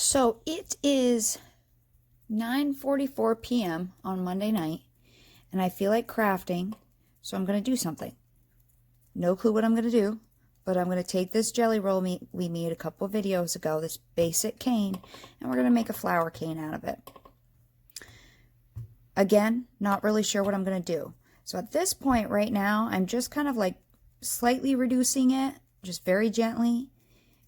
So it is 9:44 p.m. on Monday night, and I feel like crafting, so I'm going to do something. No clue what I'm going to do, but I'm going to take this jelly roll we made a couple of videos ago, this basic cane, and we're going to make a flower cane out of it. Again, not really sure what I'm going to do. So at this point right now, I'm just kind of like slightly reducing it, just very gently,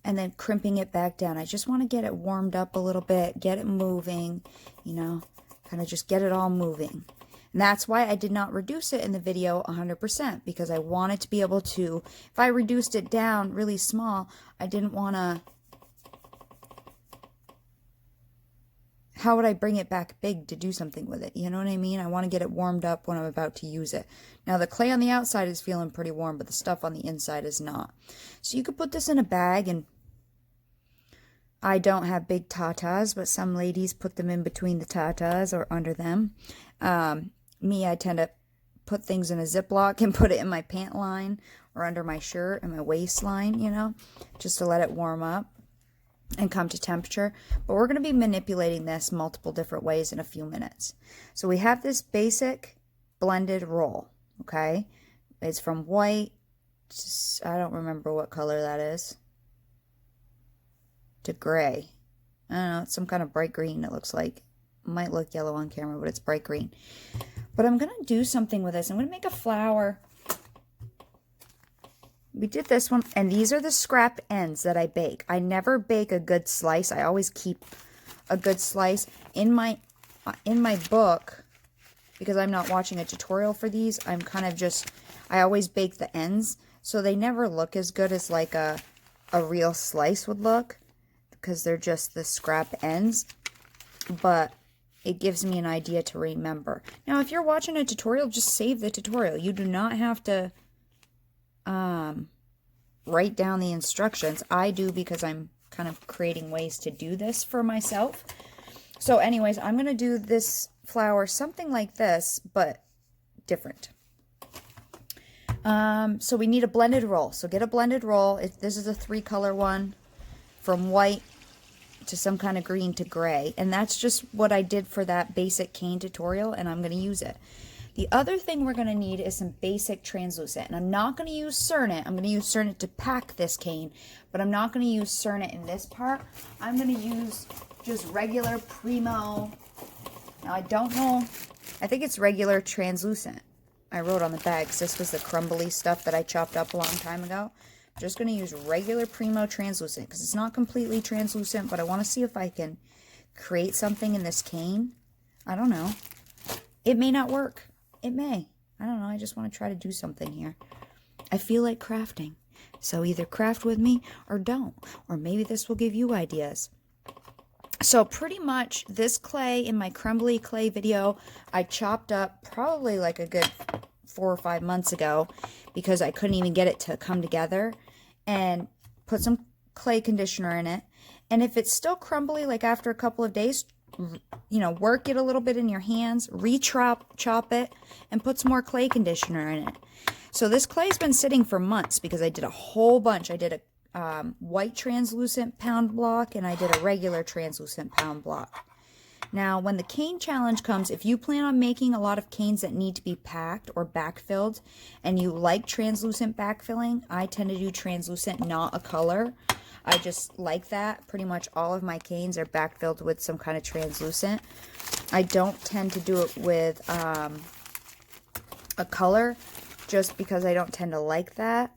and then crimping it back down. I just want to get it warmed up a little bit, get it moving, you know, kind of just get it all moving. And that's why I did not reduce it in the video 100%, because I wanted to be able to, if I reduced it down really small, I didn't want to, how would I bring it back big to do something with it? You know what I mean? I want to get it warmed up when I'm about to use it. Now the clay on the outside is feeling pretty warm, but the stuff on the inside is not. So you could put this in a bag, and I don't have big tatas, but some ladies put them in between the tatas or under them. Me, I tend to put things in a Ziploc and put it in my pant line or under my shirt and my waistline, you know, just to let it warm up and come to temperature. But we're going to be manipulating this multiple different ways in a few minutes. So we have this basic blended roll, okay? It's from white, I don't remember what color that is, to gray. I don't know, it's some kind of bright green, it looks like. It might look yellow on camera, but it's bright green. But I'm going to do something with this. I'm going to make a flower. We did this one, and these are the scrap ends that I bake. I never bake a good slice. I always keep a good slice. In my book, because I'm not watching a tutorial for these, I'm kind of just, I always bake the ends, so they never look as good as like a real slice would look, because they're just the scrap ends. But it gives me an idea to remember. Now, if you're watching a tutorial, just save the tutorial. You do not have to write down the instructions. I do, because I'm kind of creating ways to do this for myself. So anyways, I'm going to do this flower something like this, but different. So we need a blended roll. So get a blended roll. This is a 3-color one, from white to some kind of green to gray, and that's just what I did for that basic cane tutorial, and I'm going to use it. The other thing we're going to need is some basic translucent, and I'm not going to use Cernit. I'm going to use Cernit to pack this cane, but I'm not going to use Cernit in this part. I'm going to use just regular Primo. Now I don't know, I think it's regular translucent. I wrote on the bags, this was the crumbly stuff that I chopped up a long time ago. I'm just going to use regular Primo translucent, because it's not completely translucent, but I want to see if I can create something in this cane. I don't know. It may not work. It may. I don't know. I just want to try to do something here. I feel like crafting. So either craft with me or don't. Or maybe this will give you ideas. So pretty much this clay in my crumbly clay video, I chopped up probably like a good 4 or 5 months ago, because I couldn't even get it to come together, and put some clay conditioner in it. And if it's still crumbly, like after a couple of days, you know, work it a little bit in your hands, chop it, and put some more clay conditioner in it. So this clay's been sitting for months, because I did a whole bunch. I did a white translucent pound block, and I did a regular translucent pound block. Now, when the cane challenge comes, if you plan on making a lot of canes that need to be packed or backfilled, and you like translucent backfilling, I tend to do translucent, not a color. I just like that. Pretty much all of my canes are backfilled with some kind of translucent. I don't tend to do it with a color, just because I don't tend to like that.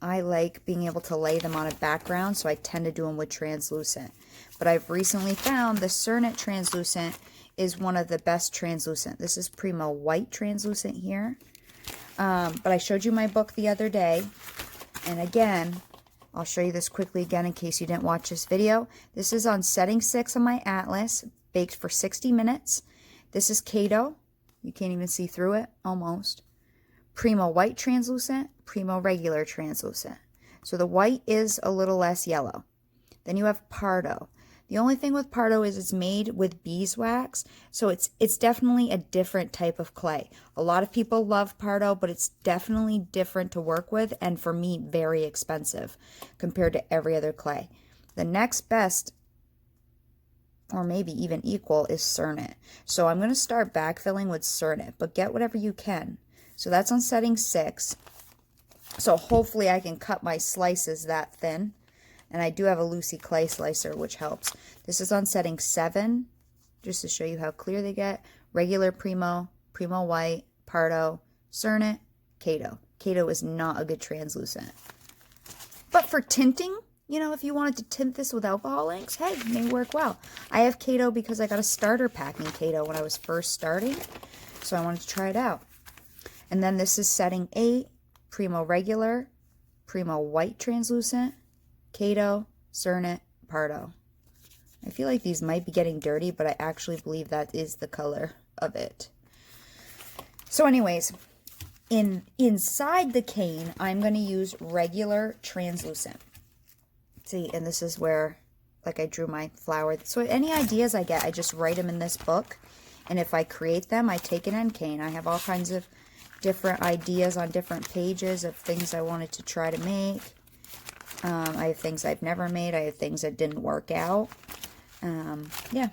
I like being able to lay them on a background, so I tend to do them with translucent. But I've recently found the Cernit translucent is one of the best translucent. This is Primo white translucent here. But I showed you my book the other day. And again, I'll show you this quickly again in case you didn't watch this video. This is on setting 6 on my atlas, baked for 60 minutes. This is Kato. You can't even see through it, almost. Primo white translucent, Primo regular translucent. So the white is a little less yellow. Then you have Pardo. The only thing with Pardo is it's made with beeswax, so it's definitely a different type of clay. A lot of people love Pardo, but it's definitely different to work with, and for me, very expensive compared to every other clay. The next best or maybe even equal, is Cernit. So I'm going to start backfilling with Cernit, but get whatever you can. So that's on setting 6. So hopefully I can cut my slices that thin. And I do have a Lucy clay slicer, which helps. This is on setting 7, just to show you how clear they get. Regular Primo, Primo White, Pardo, Cernit, Kato. Kato is not a good translucent. But for tinting, you know, if you wanted to tint this with alcohol inks, hey, it may work well. I have Kato because I got a starter pack in Kato when I was first starting. So I wanted to try it out. And then this is setting 8, Primo Regular, Primo White Translucent, Kato, Cernit, Pardo. I feel like these might be getting dirty, but I actually believe that is the color of it. So anyways, inside the cane, I'm going to use regular translucent. See, and this is where, like, I drew my flower. So any ideas I get, I just write them in this book. And if I create them, I take an end cane. I have all kinds of different ideas on different pages of things I wanted to try to make. I have things I've never made. I have things that didn't work out. Yeah.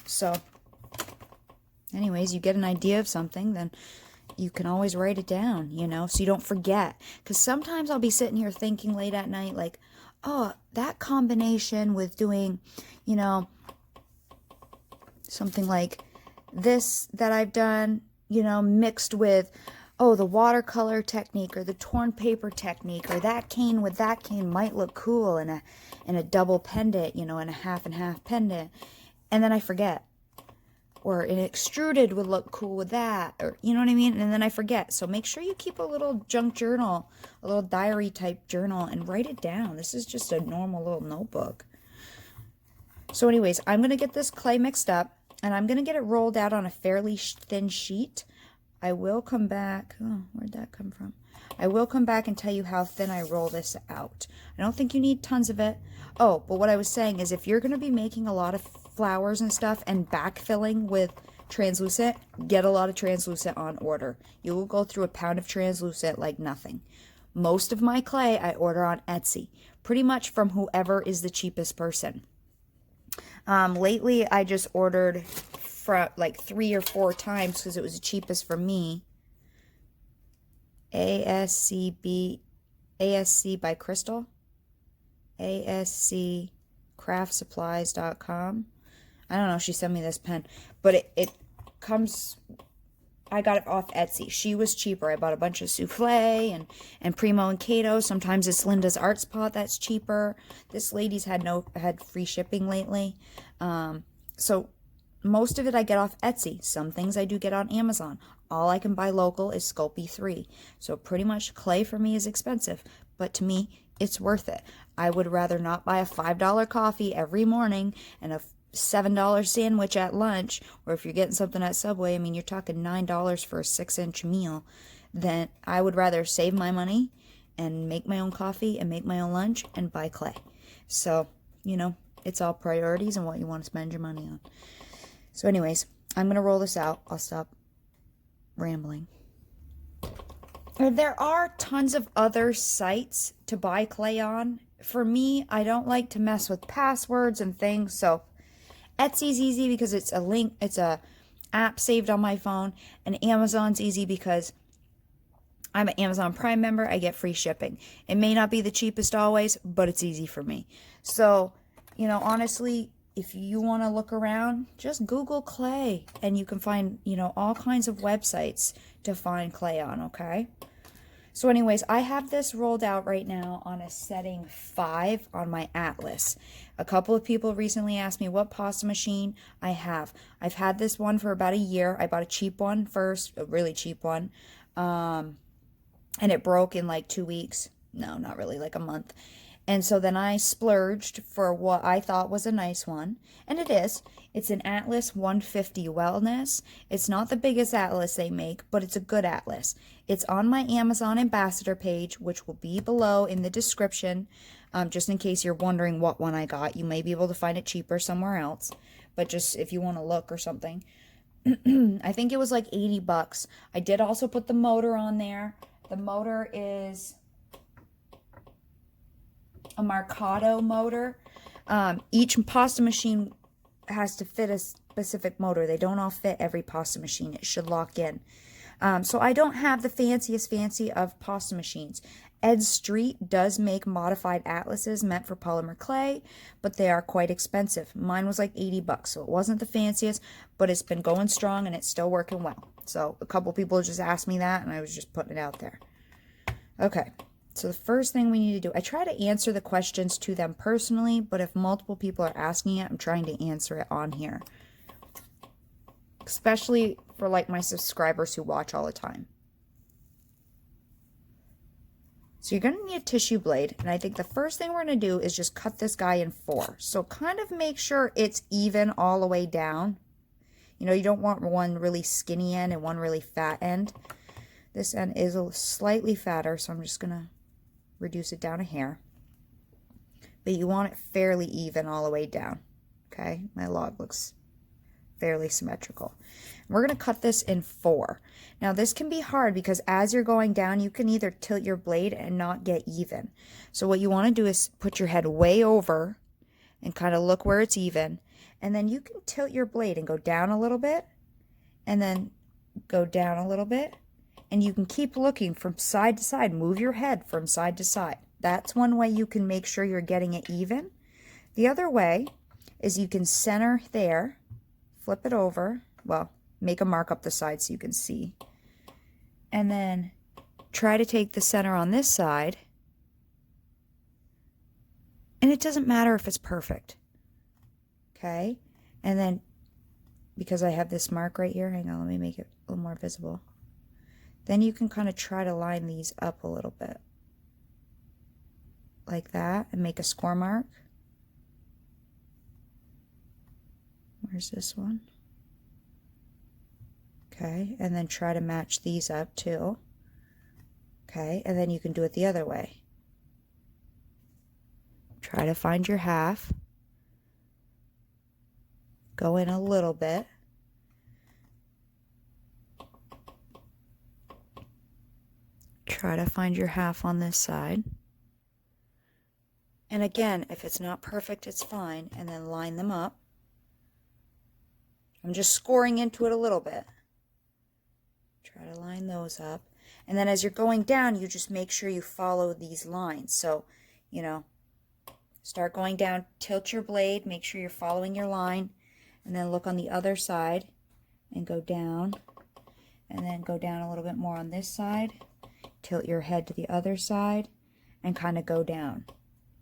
So, anyways, you get an idea of something, then you can always write it down, you know, so you don't forget. Because sometimes I'll be sitting here thinking late at night, like, oh, that combination with doing, you know, something like this that I've done, you know, mixed with, oh, the watercolor technique or the torn paper technique, or that cane with that cane might look cool in a double pendant, you know, in a half and half pendant. And then I forget. Or an extruded would look cool with that, or you know what I mean? And then I forget. So make sure you keep a little junk journal, a little diary type journal, and write it down. This is just a normal little notebook. So anyways, I'm going to get this clay mixed up, and I'm going to get it rolled out on a fairly thin sheet. I will come back. Oh, where'd that come from? I will come back and tell you how thin I roll this out. I don't think you need tons of it. Oh, but what I was saying is if you're going to be making a lot of flowers and stuff and backfilling with translucent, get a lot of translucent on order. You will go through a pound of translucent like nothing. Most of my clay I order on Etsy, pretty much from whoever is the cheapest person. Lately I just ordered from like 3 or 4 times because it was the cheapest for me. ASC by Crystal. ASCcraftsupplies.com. I don't know, she sent me this pen, but it comes, I got it off Etsy. She was cheaper. I bought a bunch of souffle and Primo and Kato. Sometimes it's Linda's Art Spot that's cheaper. This lady's had free shipping lately. So most of it I get off Etsy. Some things I do get on Amazon. All I can buy local is Sculpey 3. So pretty much clay for me is expensive, but to me, it's worth it. I would rather not buy a $5 coffee every morning and a $7 sandwich at lunch, or if you're getting something at Subway, I mean, you're talking $9 for a 6-inch meal, then I would rather save my money and make my own coffee and make my own lunch and buy clay. So, you know, it's all priorities and what you want to spend your money on. So anyways, I'm going to roll this out. I'll stop rambling. There are tons of other sites to buy clay on. For me, I don't like to mess with passwords and things, so Etsy's easy because it's a app saved on my phone, and Amazon's easy because I'm an Amazon Prime member. I get free shipping. It may not be the cheapest always, but it's easy for me. So, you know, honestly, if you want to look around, just Google clay, and you can find, you know, all kinds of websites to find clay on, okay? So anyways, I have this rolled out right now on a setting 5 on my Atlas. A couple of people recently asked me what pasta machine I have. I've had this one for about a year. I bought a cheap one first, a really cheap one, and it broke in like 2 weeks. No, not really, like a month. And so then I splurged for what I thought was a nice one, and it is. It's an Atlas 150 Wellness. It's not the biggest Atlas they make, but it's a good Atlas. It's on my Amazon Ambassador page, which will be below in the description, just in case you're wondering what one I got. You may be able to find it cheaper somewhere else, but just if you want to look or something. I think it was like 80 bucks. I did also put the motor on there. The motor is a Mercado motor. Each pasta machine has to fit a specific motor. They don't all fit every pasta machine. It should lock in. So I don't have the fanciest fancy of pasta machines. Ed Street does make modified atlases meant for polymer clay, but they are quite expensive. Mine was like 80 bucks, so it wasn't the fanciest, but it's been going strong and it's still working well. So a couple people just asked me that, and I was just putting it out there. Okay, so the first thing we need to do, I try to answer the questions to them personally, but if multiple people are asking it, I'm trying to answer it on here. Especially for like my subscribers who watch all the time. So you're going to need a tissue blade, and I think the first thing we're going to do is just cut this guy in 4. So kind of make sure it's even all the way down. You know, you don't want one really skinny end and one really fat end. This end is a slightly fatter, so I'm just going to reduce it down a hair. But you want it fairly even all the way down. Okay, my log looks fairly symmetrical. We're going to cut this in 4. Now this can be hard because as you're going down, you can either tilt your blade and not get even. So what you want to do is put your head way over and kind of look where it's even. And then you can tilt your blade and go down a little bit and then go down a little bit. And you can keep looking from side to side. Move your head from side to side. That's one way you can make sure you're getting it even. The other way is you can center there, flip it over, well, make a mark up the side so you can see. And then try to take the center on this side. And it doesn't matter if it's perfect. Okay? And then, because I have this mark right here, hang on, let me make it a little more visible. Then you can kind of try to line these up a little bit. Like that, and make a score mark. Where's this one? Okay, and then try to match these up too. Okay, and then you can do it the other way. Try to find your half. Go in a little bit. Try to find your half on this side. And again, if it's not perfect, it's fine. And then line them up. I'm just scoring into it a little bit. Try to line those up. And then as you're going down, you just make sure you follow these lines. So, you know, start going down, tilt your blade, make sure you're following your line, and then look on the other side and go down. And then go down a little bit more on this side. Tilt your head to the other side and kind of go down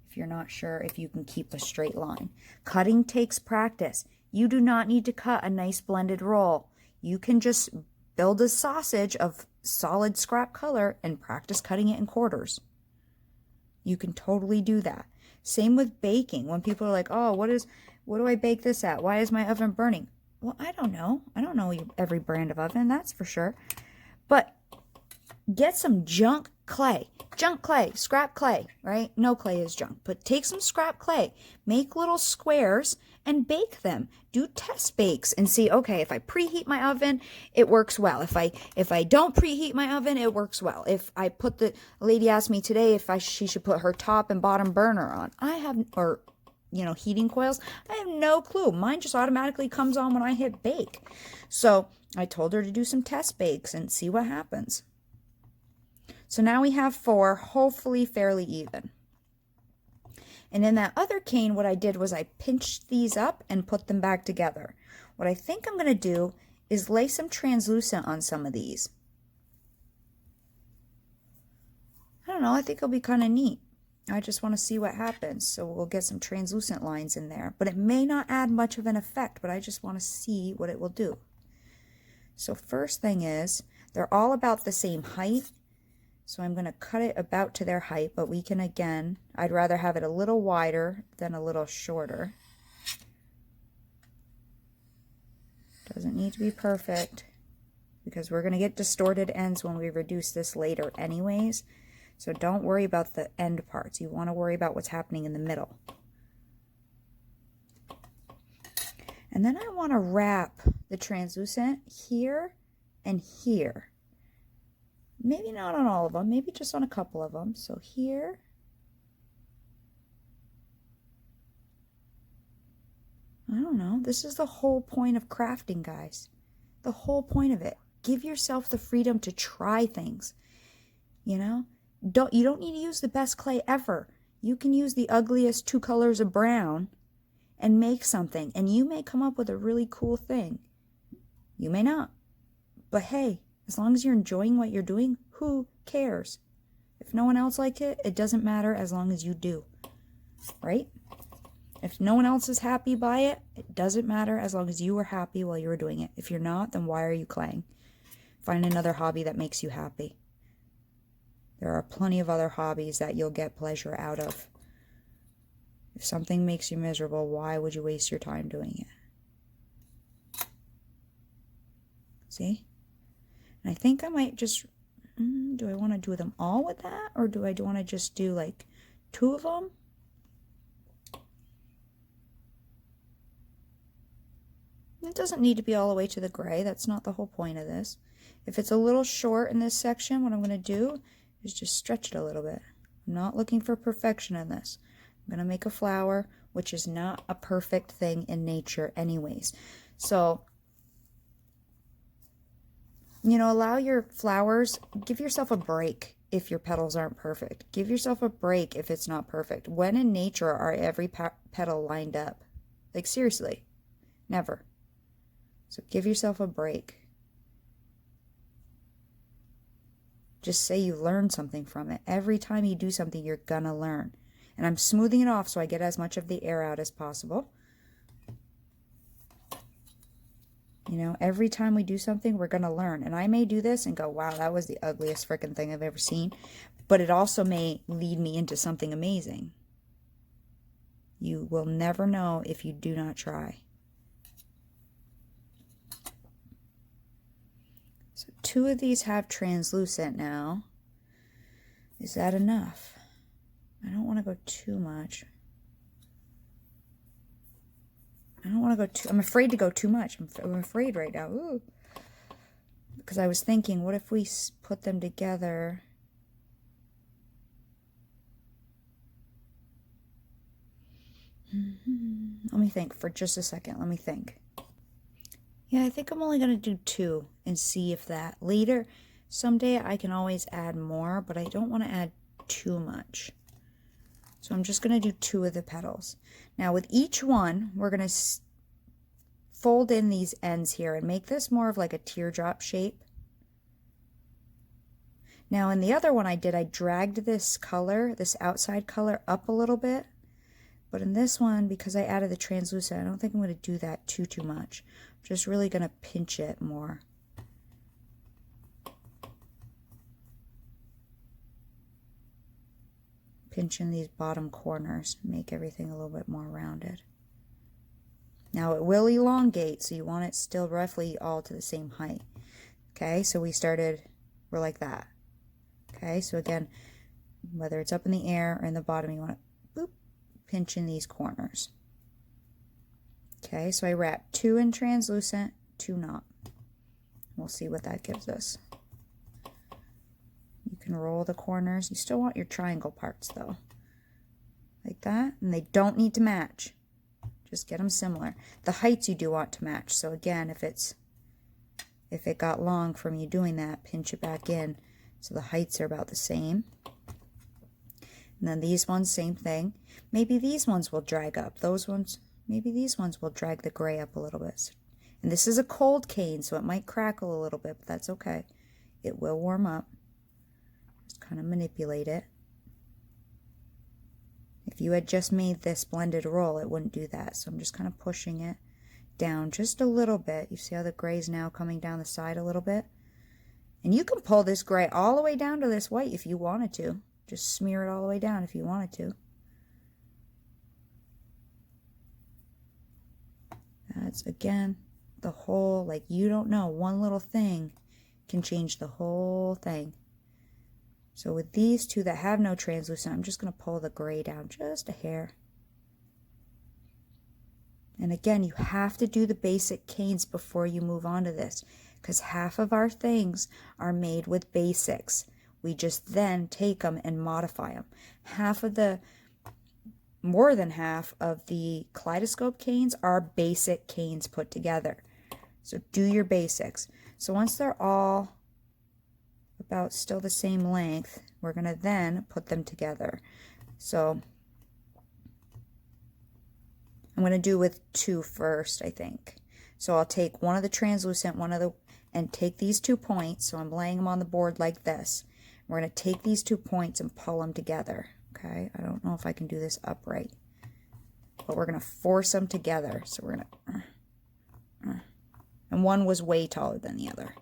if you're not sure if you can keep a straight line. Cutting takes practice. You do not need to cut a nice blended roll. You can just build a sausage of solid scrap color and practice cutting it in quarters. You can totally do that. Same with baking. When people are like, oh, what do I bake this at? Why is my oven burning? Well, I don't know. I don't know every brand of oven, that's for sure. But get some junk clay, scrap clay, right? No clay is junk, but take some scrap clay, make little squares and bake them. Do test bakes and see, okay, if I preheat my oven, it works well. If I don't preheat my oven, it works well. If I put the lady asked me today if she should put her top and bottom burner on. Or heating coils. I have no clue. Mine just automatically comes on when I hit bake. So I told her to do some test bakes and see what happens. So now we have 4, hopefully fairly even. And in that other cane, what I did was I pinched these up and put them back together. What I think I'm going to do is lay some translucent on some of these. I don't know, I think it'll be kind of neat. I just want to see what happens. So we'll get some translucent lines in there. But it may not add much of an effect, but I just want to see what it will do. So first thing is, they're all about the same height. So I'm going to cut it about to their height, but we can again, I'd rather have it a little wider than a little shorter. Doesn't need to be perfect because we're going to get distorted ends when we reduce this later anyways. So don't worry about the end parts. You want to worry about what's happening in the middle. And then I want to wrap the translucent here and here. Maybe not on all of them, maybe just on a couple of them. So here. I don't know. This is the whole point of crafting, guys. The whole point of it. Give yourself the freedom to try things. You know? You don't need to use the best clay ever. You can use the ugliest 2 colors of brown and make something. And you may come up with a really cool thing. You may not. But hey, as long as you're enjoying what you're doing, who cares? If no one else likes it, it doesn't matter as long as you do. Right? If no one else is happy by it, it doesn't matter as long as you were happy while you were doing it. If you're not, then why are you claying? Find another hobby that makes you happy. There are plenty of other hobbies that you'll get pleasure out of. If something makes you miserable, why would you waste your time doing it? See? And I think I might just, do I want to do them all with that? Or do I want to just do like 2 of them? It doesn't need to be all the way to the gray. That's not the whole point of this. If it's a little short in this section, what I'm going to do is just stretch it a little bit. I'm not looking for perfection in this. I'm going to make a flower, which is not a perfect thing in nature anyways. So, you know, allow your flowers, give yourself a break if your petals aren't perfect. Give yourself a break if it's not perfect. When in nature are every petal lined up? Like, seriously, never. So give yourself a break. Just say you learned something from it. Every time you do something, you're gonna learn. And I'm smoothing it off so I get as much of the air out as possible. You know, every time we do something, we're gonna learn. And I may do this and go, wow, that was the ugliest freaking thing I've ever seen. But it also may lead me into something amazing. You will never know if you do not try. So 2 of these have translucent now. Is that enough? I don't want to go too much. I don't want to go too, I'm afraid to go too much. I'm afraid right now. Ooh. Because I was thinking, what if we put them together? Let me think for just a second. Let me think. Yeah, I think I'm only going to do 2 and see if that later, someday I can always add more, but I don't want to add too much. So I'm just going to do 2 of the petals. Now with each one, we're going to fold in these ends here and make this more of like a teardrop shape. Now in the other one I dragged this color, this outside color up a little bit. But in this one, because I added the translucent, I don't think I'm going to do that too much. I'm just really going to pinch it more. Pinch in these bottom corners, make everything a little bit more rounded. Now it will elongate, so you want it still roughly all to the same height. Okay, so we're like that. Okay, so again, whether it's up in the air or in the bottom, you want to boop, pinch in these corners. Okay, so I wrap 2 in translucent, 2 not. We'll see what that gives us. You can roll the corners. You still want your triangle parts though. Like that, and they don't need to match. Just get them similar. The heights you do want to match. So again, if it got long from you doing that, pinch it back in so the heights are about the same. And then these ones, same thing. Maybe these ones will drag up. Those ones, maybe these ones will drag the gray up a little bit. And this is a cold cane, so it might crackle a little bit, but that's okay. It will warm up. Just kind of manipulate it. If you had just made this blended roll, it wouldn't do that. So I'm just kind of pushing it down just a little bit. You see how the gray's now coming down the side a little bit? And you can pull this gray all the way down to this white if you wanted to. Just smear it all the way down if you wanted to. That's, again, the whole, like, you don't know, one little thing can change the whole thing. So with these 2 that have no translucent, I'm just going to pull the gray down just a hair. And again, you have to do the basic canes before you move on to this, because half of our things are made with basics. We just then take them and modify them. Half of the more than half of the kaleidoscope canes are basic canes put together. So do your basics. So once they're all about still the same length, we're going to then put them together. So I'm going to do with 2 first, I think. So I'll take one of the translucent, and take these 2 points. So I'm laying them on the board like this. We're going to take these 2 points and pull them together. Okay, I don't know if I can do this upright, but we're going to force them together. So we're going to, and one was way taller than the other.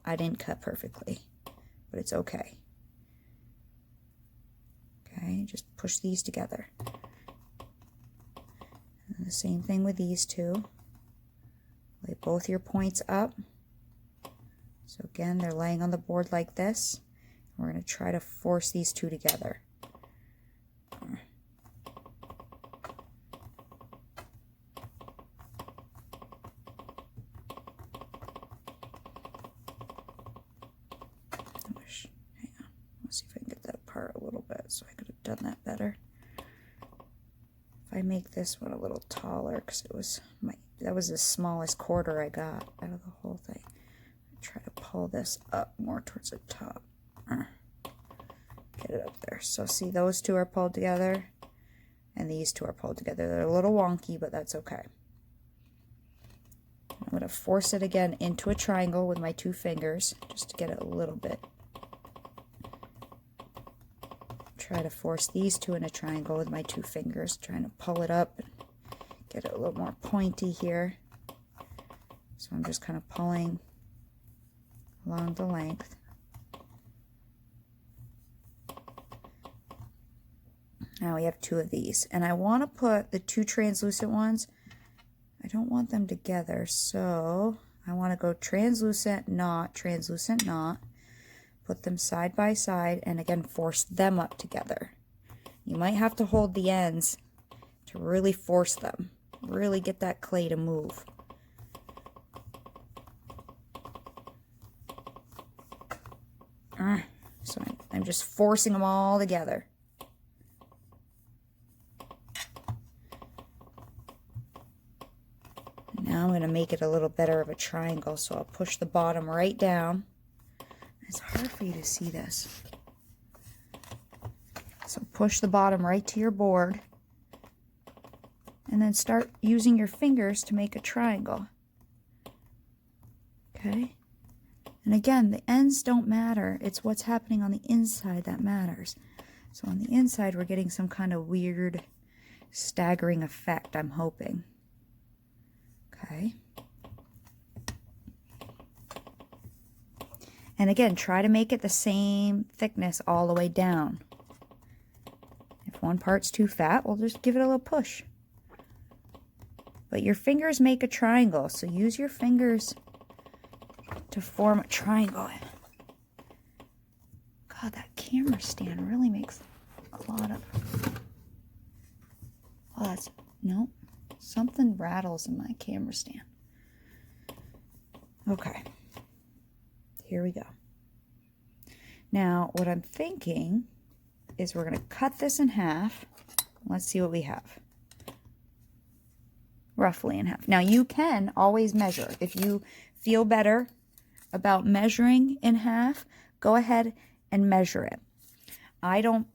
I didn't cut perfectly, but it's okay. Okay, just push these together. And the same thing with these 2. Lay both your points up. So again, they're laying on the board like this. We're going to try to force these 2 together. Hang on. Let's see if I can get that apart a little bit, so I could have done that better. If I make this one a little taller, because that was the smallest quarter I got out of the whole thing. Try to pull this up more towards the top. Get it up there. So see, those 2 are pulled together, and these 2 are pulled together. They're a little wonky, but that's okay. I'm going to force it again into a triangle with my 2 fingers, just to get it a little bit. Try to force these 2 in a triangle with my 2 fingers, trying to pull it up and get it a little more pointy here. So I'm just kind of pulling along the length. Now we have 2 of these, and I want to put the 2 translucent ones, I don't want them together, so I want to go translucent, not, put them side by side, and again force them up together. You might have to hold the ends to really force them, really get that clay to move. So I'm just forcing them all together. Now I'm going to make it a little better of a triangle, so I'll push the bottom right down. It's hard for you to see this. So push the bottom right to your board, and then start using your fingers to make a triangle. Okay? And again, the ends don't matter. It's what's happening on the inside that matters. So on the inside, we're getting some kind of weird staggering effect, I'm hoping. Okay. And again, try to make it the same thickness all the way down. If one part's too fat, we'll just give it a little push. But your fingers make a triangle, so use your fingers to form a triangle. God, that camera stand really makes a lot of... Oh, that's... Nope. Something rattles in my camera stand. Okay. Here we go. Now, what I'm thinking is we're going to cut this in half. Let's see what we have. Roughly in half. Now, you can always measure. If you feel better about measuring in half, go ahead and measure it. I don't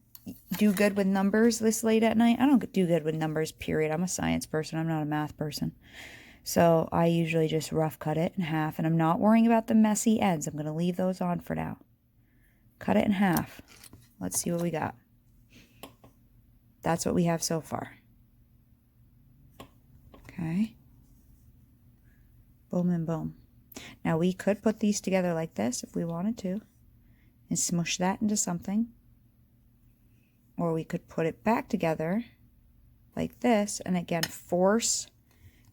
do good with numbers this late at night. I don't do good with numbers, period. I'm a science person. I'm not a math person. So I usually just rough cut it in half, and I'm not worrying about the messy ends. I'm going to leave those on for now. Cut it in half. Let's see what we got. That's what we have so far. Okay. Boom and boom. Now we could put these together like this if we wanted to and smush that into something. Or we could put it back together like this and again force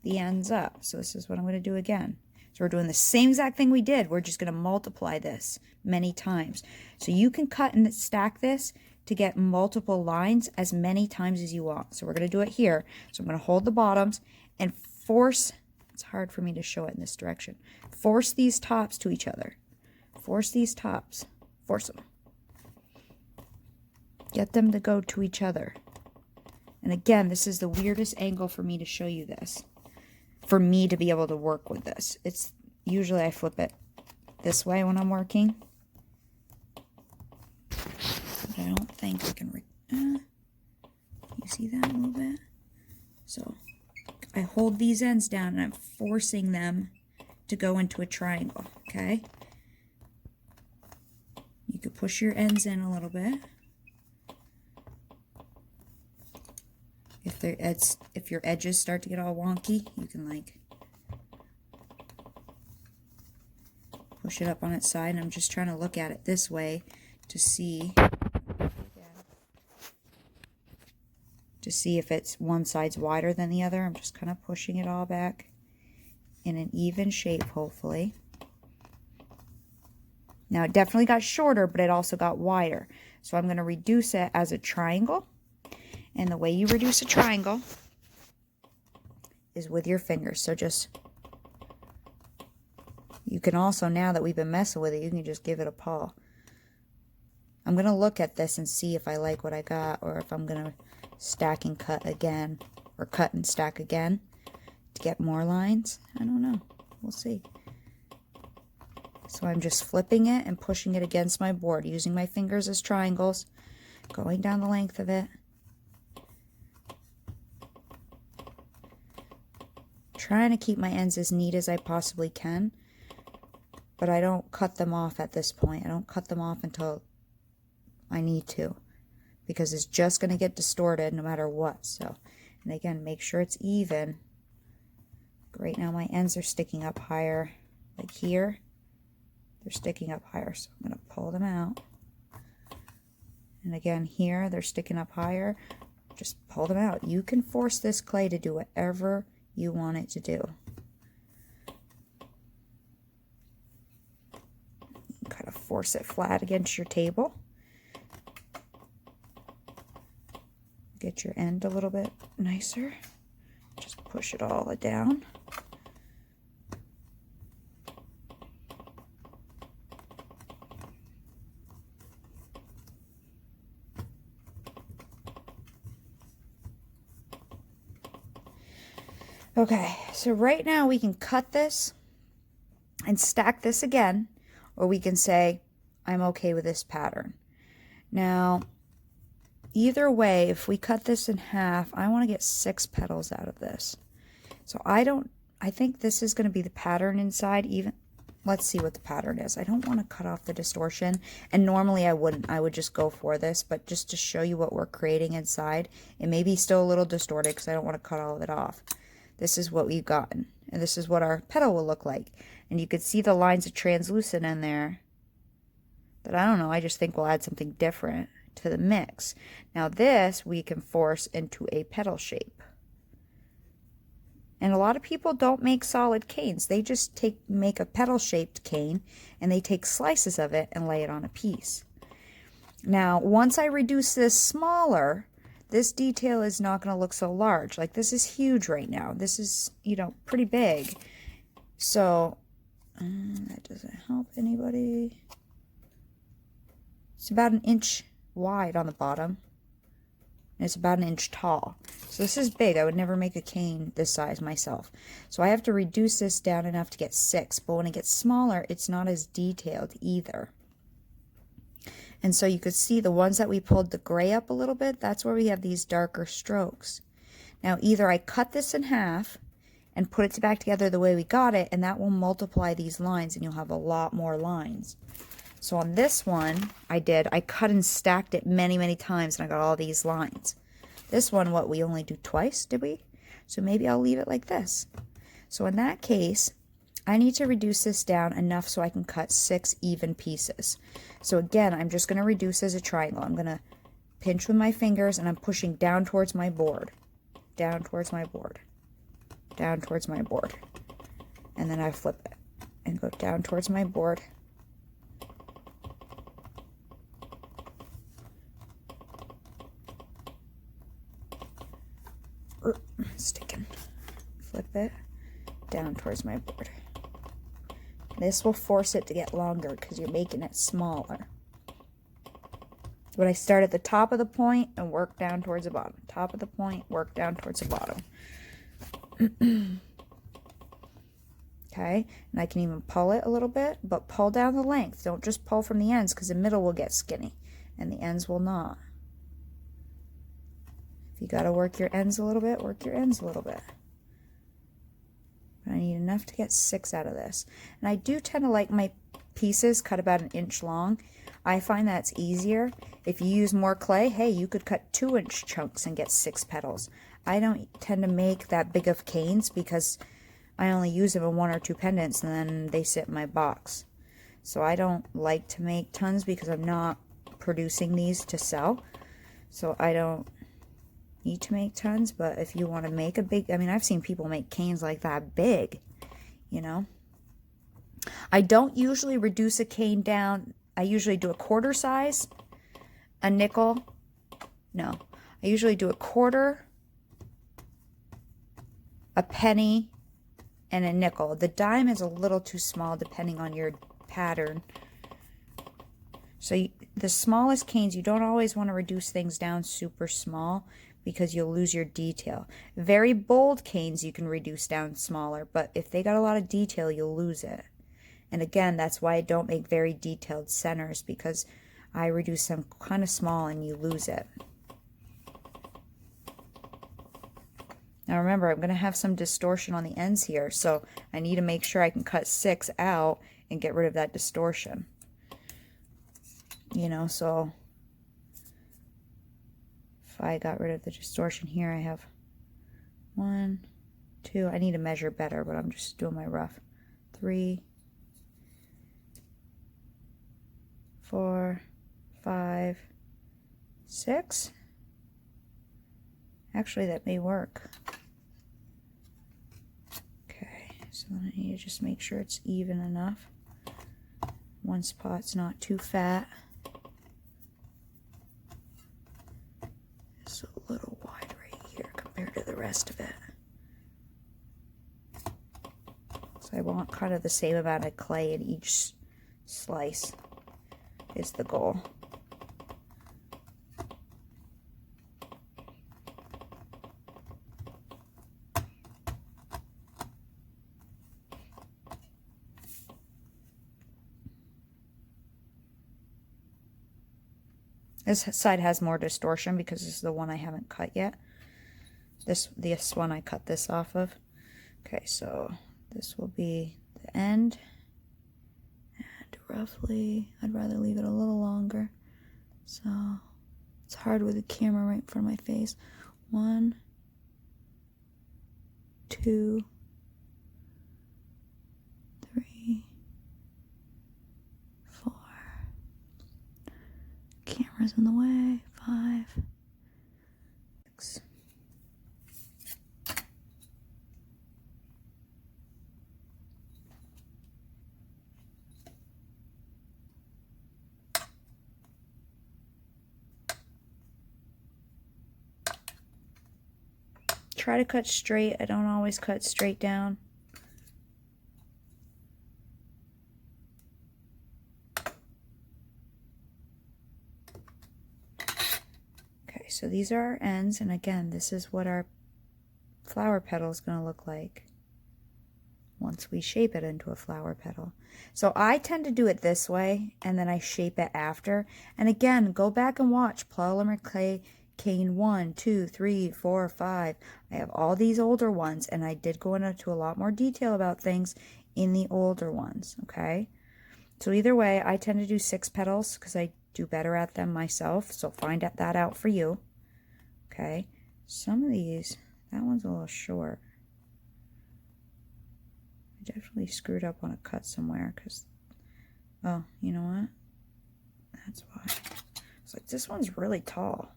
the ends up. So this is what I'm going to do again. So we're doing the same exact thing we did. We're just going to multiply this many times. So you can cut and stack this to get multiple lines as many times as you want. So we're going to do it here. So I'm going to hold the bottoms and force, it's hard for me to show it in this direction, force these tops to each other. Force these tops. Force them. Get them to go to each other. And again, this is the weirdest angle for me to show you this. For me to be able to work with this. It's usually I flip it this way when I'm working. But I don't think I can, you see that a little bit? So I hold these ends down and I'm forcing them to go into a triangle, okay? You could push your ends in a little bit. If your edges start to get all wonky, you can like push it up on its side. And I'm just trying to look at it this way to see if it's one side's wider than the other. I'm just kind of pushing it all back in an even shape, hopefully. Now it definitely got shorter, but it also got wider. So I'm going to reduce it as a triangle. And the way you reduce a triangle is with your fingers. So just, you can also, now that we've been messing with it, you can just give it a paw. I'm going to look at this and see if I like what I got, or if I'm going to stack and cut again, or cut and stack again to get more lines. I don't know. We'll see. So I'm just flipping it and pushing it against my board, using my fingers as triangles, going down the length of it. Trying to keep my ends as neat as I possibly can, but I don't cut them off at this point. I don't cut them off until I need to, because it's just going to get distorted no matter what. So, and again, make sure it's even. Right now my ends are sticking up higher, like here. They're sticking up higher, so I'm going to pull them out. And again, here, they're sticking up higher. Just pull them out. You can force this clay to do whatever you want it to do. You kind of force it flat against your table. Get your end a little bit nicer. Just push it all down. Okay, so right now we can cut this and stack this again, or we can say, I'm okay with this pattern. Now, either way, if we cut this in half, I want to get 6 petals out of this. So I think this is going to be the pattern inside. Even, let's see what the pattern is. I don't want to cut off the distortion, and normally I wouldn't. I would just go for this, but just to show you what we're creating inside, it may be still a little distorted because I don't want to cut all of it off. This is what we've gotten, and this is what our petal will look like. And you could see the lines of translucent in there that, I don't know, I just think we'll add something different to the mix. Now this we can force into a petal shape. And a lot of people don't make solid canes. They just make a petal shaped cane, and they take slices of it and lay it on a piece. Now once I reduce this smaller, this detail is not going to look so large. Like, this is huge right now. This is, you know, pretty big. So, that doesn't help anybody. It's about 1 inch wide on the bottom. And it's about 1 inch tall. So this is big. I would never make a cane this size myself. So I have to reduce this down enough to get 6. But when it gets smaller, it's not as detailed either. And so you could see the ones that we pulled the gray up a little bit, that's where we have these darker strokes. Now either I cut this in half and put it back together the way we got it, and that will multiply these lines and you'll have a lot more lines. So on this one, I cut and stacked it many, many times, and I got all these lines. This one, what, we only do twice, did we? So maybe I'll leave it like this. So in that case, I need to reduce this down enough so I can cut 6 even pieces. So again, I'm just going to reduce as a triangle. I'm going to pinch with my fingers, and I'm pushing down towards my board. Down towards my board. Down towards my board. And then I flip it and go down towards my board. Sticking. Flip it down towards my board. This will force it to get longer because you're making it smaller. But I start at the top of the point and work down towards the bottom. Top of the point, work down towards the bottom. Okay, and I can even pull it a little bit, but pull down the length. Don't just pull from the ends, because the middle will get skinny and the ends will not. If you got to work your ends a little bit, work your ends a little bit. But I need enough to get 6 out of this. And I do tend to like my pieces cut about 1 inch long. I find that's easier. If you use more clay, hey, you could cut 2-inch chunks and get 6 petals. I don't tend to make that big of canes because I only use them in 1 or 2 pendants and then they sit in my box. So I don't like to make tons because I'm not producing these to sell. So I don't need to make tons, but if you want to make a big, I mean, I've seen people make canes like that big, you know. I don't usually reduce a cane down. I usually do a quarter size, a nickel. No, I usually do a quarter, a penny, and a nickel. The dime is a little too small depending on your pattern. So the smallest canes, you don't always want to reduce things down super small because you'll lose your detail. Very bold canes you can reduce down smaller, but if they got a lot of detail, you'll lose it. And again, that's why I don't make very detailed centers, because I reduce them kind of small and you lose it. Now remember, I'm going to have some distortion on the ends here, so I need to make sure I can cut 6 out and get rid of that distortion. You know, so if I got rid of the distortion here, I have 1, 2, I need to measure better, but I'm just doing my rough. 3, 4, 5, 6. Actually, that may work. Okay, so then I need to just make sure it's even enough. One spot's not too fat. It's a little wide right here compared to the rest of it. So I want kind of the same amount of clay in each slice is the goal. This side has more distortion because this is the one I haven't cut yet. This one I cut this off of. Okay, so this will be the end. And roughly, I'd rather leave it a little longer. So it's hard with the camera right in front of my face. 1, 2, 3, 4. Camera's in the way. 5, 6. Try to cut straight. I don't always cut straight down. Okay, so these are our ends, and again, this is what our flower petal is going to look like once we shape it into a flower petal. So I tend to do it this way, and then I shape it after. And again, go back and watch polymer clay cane 1, 2, 3, 4, 5. I have all these older ones, and I did go into a lot more detail about things in the older ones, okay? So either way, I tend to do 6 petals because I do better at them myself, so find that out for you, okay? Some of these, that one's a little short. I definitely screwed up on a cut somewhere because, oh, you know what? That's why. It's like, this one's really tall.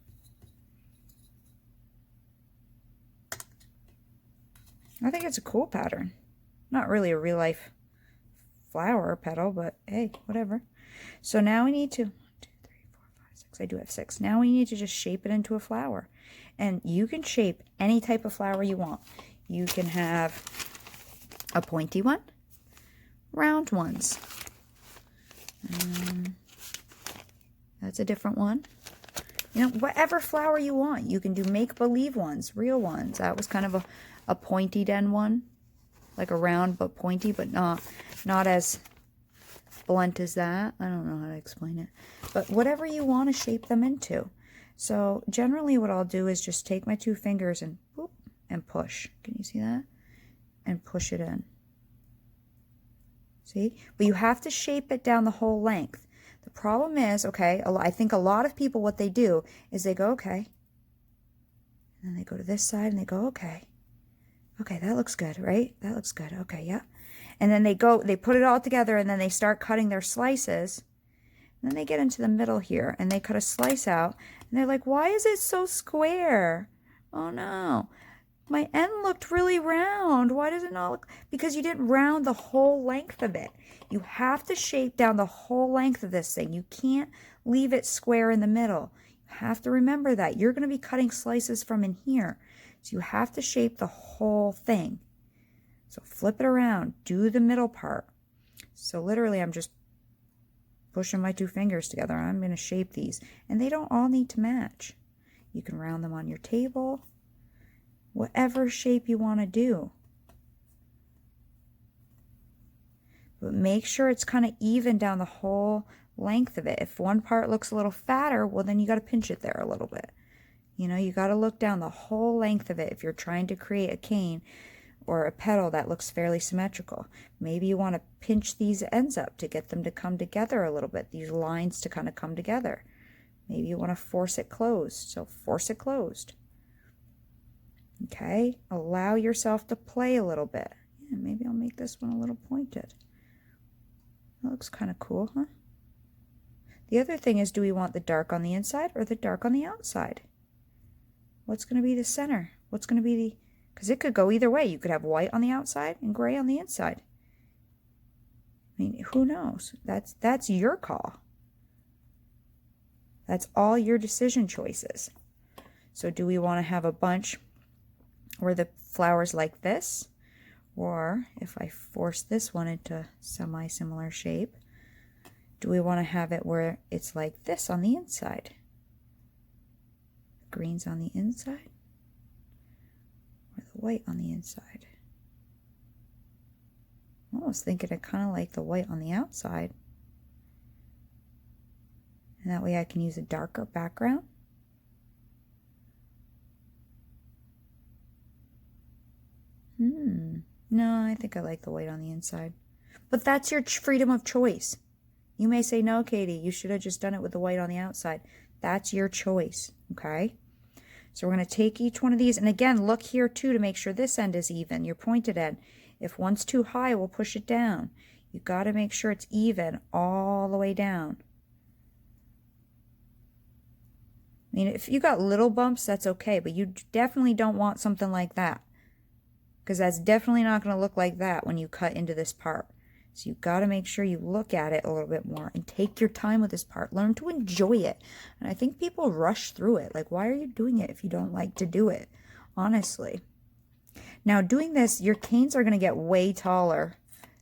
I think it's a cool pattern. Not really a real life flower petal, but hey, whatever. So now we need to, 1, 2, 3, 4, 5, 6. I do have 6. Now we need to just shape it into a flower. And you can shape any type of flower you want. You can have a pointy one, round ones. That's a different one. You know, whatever flower you want. You can do make-believe ones, real ones. That was kind of a pointed end one. Like a round but pointy, but not as blunt as that. I don't know how to explain it. But whatever you want to shape them into. So generally what I'll do is just take my 2 fingers and whoop, and push. Can you see that? And push it in. See? But you have to shape it down the whole length. The problem is, okay, I think a lot of people, what they do is they go, okay. And then they go to this side and they go, okay. Okay, that looks good, right? That looks good. Okay, yeah. And then they put it all together and then they start cutting their slices. And then they get into the middle here and they cut a slice out. And they're like, why is it so square? Oh no. My end looked really round. Why does it not look? Because you didn't round the whole length of it. You have to shape down the whole length of this thing. You can't leave it square in the middle. You have to remember that. You're going to be cutting slices from in here. So you have to shape the whole thing. So flip it around. Do the middle part. So literally I'm just pushing my 2 fingers together. I'm going to shape these. And they don't all need to match. You can round them on your table. Whatever shape you want to do. But make sure it's kind of even down the whole length of it. If one part looks a little fatter, well then you got to pinch it there a little bit. You know, you got to look down the whole length of it if you're trying to create a cane or a petal that looks fairly symmetrical. Maybe you want to pinch these ends up to get them to come together a little bit, these lines to kind of come together. Maybe you want to force it closed, so force it closed. Okay, allow yourself to play a little bit. Yeah, maybe I'll make this one a little pointed. That looks kind of cool, huh? The other thing is, do we want the dark on the inside or the dark on the outside? What's going to be the center? What's going to be the... Because it could go either way. You could have white on the outside and gray on the inside. I mean, who knows? That's your call. That's all your decision choices. So do we want to have a bunch where the flower's like this? Or if I force this one into semi-similar shape, do we want to have it where it's like this on the inside? Green's on the inside, or the white on the inside? I'm almost thinking it kind of like the white on the outside. And that way I can use a darker background. No, I think I like the white on the inside. But that's your freedom of choice. You may say, no, Katie, you should have just done it with the white on the outside. That's your choice, okay? So we're going to take each one of these. And again, look here too to make sure this end is even, your pointed end. If one's too high, we'll push it down. You got to make sure it's even all the way down. I mean, if you got little bumps, that's okay. But you definitely don't want something like that. Because that's definitely not going to look like that when you cut into this part. So you've got to make sure you look at it a little bit more and take your time with this part. Learn to enjoy it. And I think people rush through it. Like, why are you doing it if you don't like to do it? Honestly. Now, doing this, your canes are going to get way taller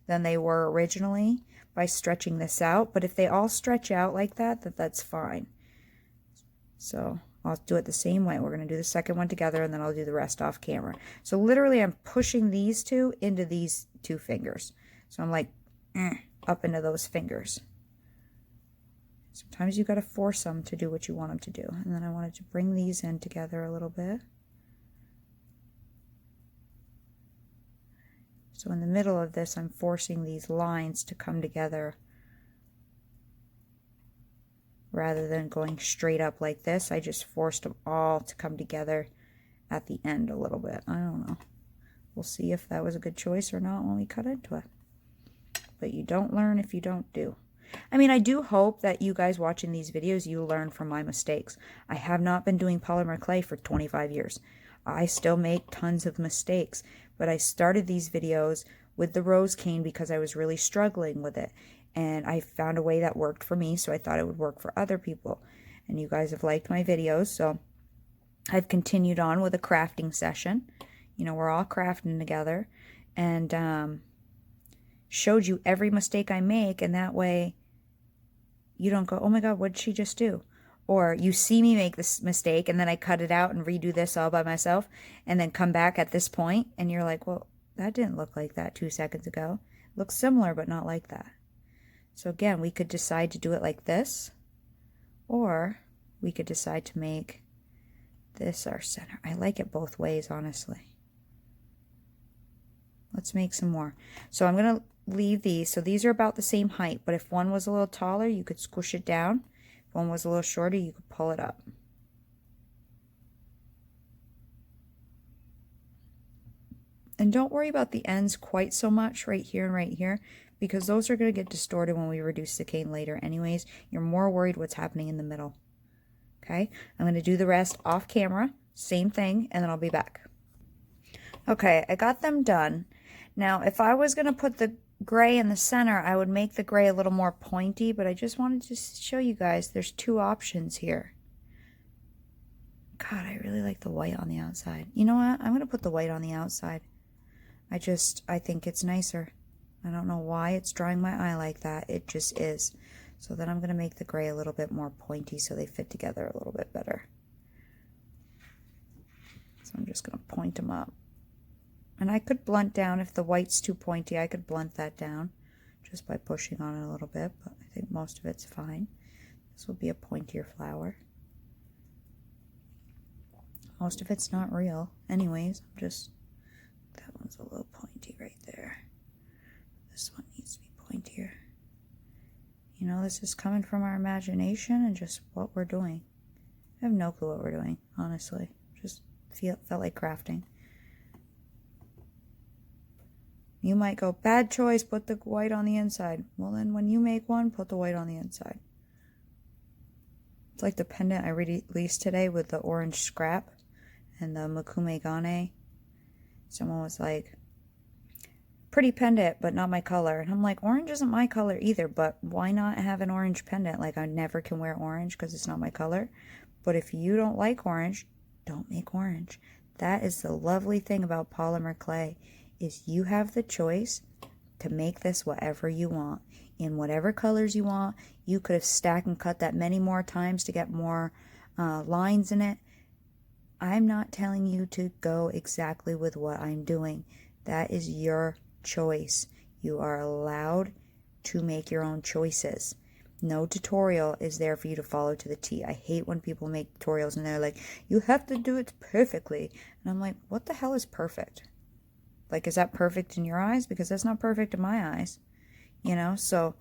than they were originally by stretching this out. But if they all stretch out like that, that's fine. So I'll do it the same way. We're going to do the second one together, and then I'll do the rest off camera. So literally, I'm pushing these two into these 2 fingers. So I'm like, up into those fingers. Sometimes you got to force them to do what you want them to do. And then I wanted to bring these in together a little bit. So in the middle of this, I'm forcing these lines to come together rather than going straight up like this. I just forced them all to come together at the end a little bit. I don't know. We'll see if that was a good choice or not when we cut into it. But you don't learn if you don't do. I mean, I do hope that you guys watching these videos, you learn from my mistakes. I have not been doing polymer clay for 25 years. I still make tons of mistakes, but I started these videos with the rose cane because I was really struggling with it. And I found a way that worked for me, so I thought it would work for other people. And you guys have liked my videos, so I've continued on with a crafting session. You know, we're all crafting together. And showed you every mistake I make, and that way you don't go, oh my god, what did she just do? Or you see me make this mistake and then I cut it out and redo this all by myself and then come back at this point and you're like, well, that didn't look like that 2 seconds ago. It looks similar, but not like that. So again, we could decide to do it like this, or we could decide to make this our center. I like it both ways, honestly. Let's make some more. So I'm going to leave these. So these are about the same height, but if one was a little taller, you could squish it down. If one was a little shorter, you could pull it up. And don't worry about the ends quite so much right here and right here, because those are going to get distorted when we reduce the cane later anyways. You're more worried what's happening in the middle. Okay, I'm going to do the rest off camera, same thing, and then I'll be back. Okay, I got them done. Now, if I was going to put the gray in the center, I would make the gray a little more pointy, but I just wanted to show you guys there's two options here. God, I really like the white on the outside. You know what? I'm going to put the white on the outside. I think it's nicer. I don't know why it's drawing my eye like that. It just is. So then I'm going to make the gray a little bit more pointy so they fit together a little bit better. So I'm just going to point them up. And I could blunt down if the white's too pointy. I could blunt that down just by pushing on it a little bit, but I think most of it's fine. This will be a pointier flower. Most of it's not real. Anyways, that one's a little pointy right there. This one needs to be pointier. You know, this is coming from our imagination and just what we're doing. I have no clue what we're doing, honestly. Just felt like crafting. You might go, bad choice, put the white on the inside. Well, then when you make one, put the white on the inside. It's like the pendant I released today with the orange scrap and the Makume Gane. Someone was like, pretty pendant, but not my color. And I'm like, orange isn't my color either, but why not have an orange pendant? Like, I never can wear orange because it's not my color. But if you don't like orange, don't make orange. That is the lovely thing about polymer clay, is you have the choice to make this whatever you want, in whatever colors you want. You could have stacked and cut that many more times to get more lines in it. I'm not telling you to go exactly with what I'm doing. That is your choice. You are allowed to make your own choices. No tutorial is there for you to follow to the T. I hate when people make tutorials and they're like, you have to do it perfectly. And I'm like, what the hell is perfect? Like, is that perfect in your eyes? Because that's not perfect in my eyes. You know, so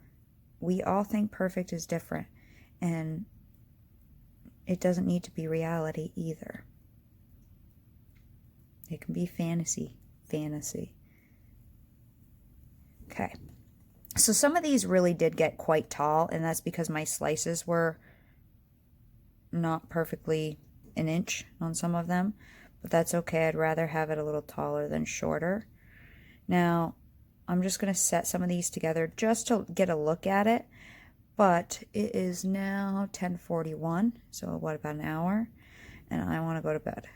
we all think perfect is different. And it doesn't need to be reality either. It can be fantasy. Okay. So some of these really did get quite tall, and that's because my slices were not perfectly an inch on some of them. But that's okay. I'd rather have it a little taller than shorter. Now, I'm just going to set some of these together just to get a look at it. But it is now 10:41, so what, about an hour? And I want to go to bed.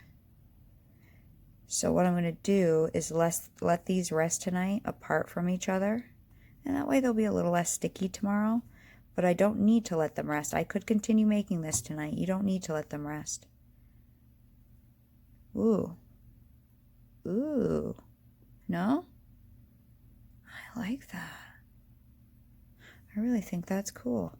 So what I'm going to do is let these rest tonight apart from each other. And that way they'll be a little less sticky tomorrow. But I don't need to let them rest. I could continue making this tonight. You don't need to let them rest. Ooh. Ooh. No? I like that. I really think that's cool.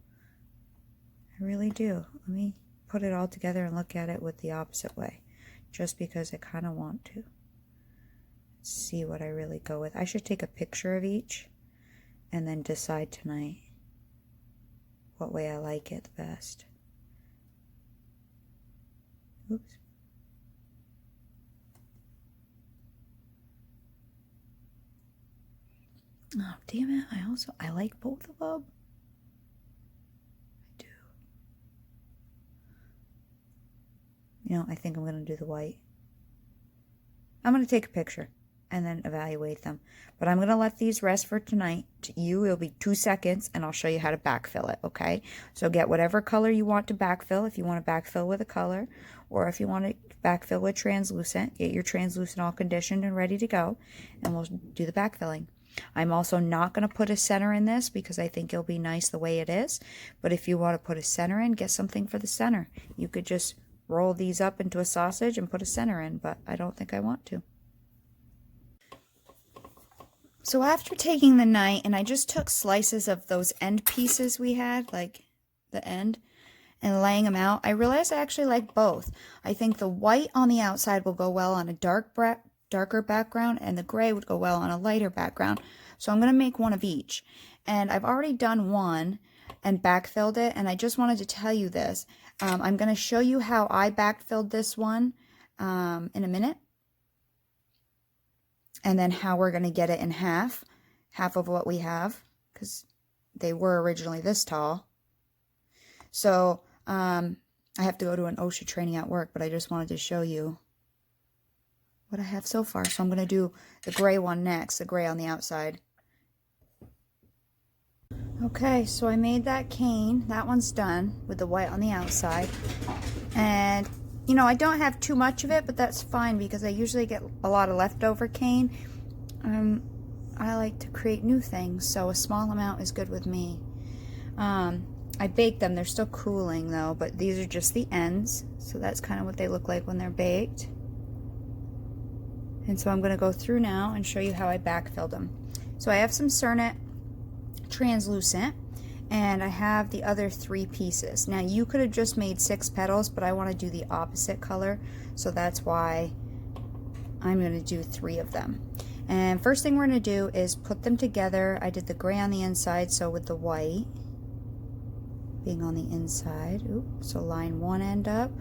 I really do. Let me put it all together and look at it with the opposite way. Just because I kind of want to. Let's see what I really go with. I should take a picture of each and then decide tonight what way I like it the best. Oops. Oh, damn it. I like both of them. I do. You know, I think I'm going to do the white. I'm going to take a picture and then evaluate them. But I'm going to let these rest for tonight. It'll be 2 seconds, and I'll show you how to backfill it, okay? So get whatever color you want to backfill. If you want to backfill with a color, or if you want to backfill with translucent, get your translucent all conditioned and ready to go, and we'll do the backfilling. I'm also not going to put a center in this because I think it'll be nice the way it is. But if you want to put a center in, get something for the center. You could just roll these up into a sausage and put a center in, but I don't think I want to. So after taking the knife, and I just took slices of those end pieces we had, like the end, and laying them out, I realized I actually like both. I think the white on the outside will go well on a darker background, and the gray would go well on a lighter background. So I'm going to make one of each. And I've already done one and backfilled it, and I just wanted to tell you this. I'm going to show you how I backfilled this one in a minute. And then how we're going to get it in half of what we have, because they were originally this tall. So I have to go to an OSHA training at work, but I just wanted to show you what I have so far. So I'm going to do the gray one next, the gray on the outside. Okay, so I made that cane. That one's done with the white on the outside. And you know, I don't have too much of it, but that's fine because I usually get a lot of leftover cane. I like to create new things, so a small amount is good with me. I baked them. They're still cooling though, but these are just the ends. So that's kind of what they look like when they're baked. And so I'm going to go through now and show you how I backfilled them. So I have some Cernet translucent, and I have the other 3 pieces. Now you could have just made 6 petals, but I want to do the opposite color, so that's why I'm going to do 3 of them. And first thing we're going to do is put them together. I did the gray on the inside, so with the white being on the inside. So line one end up,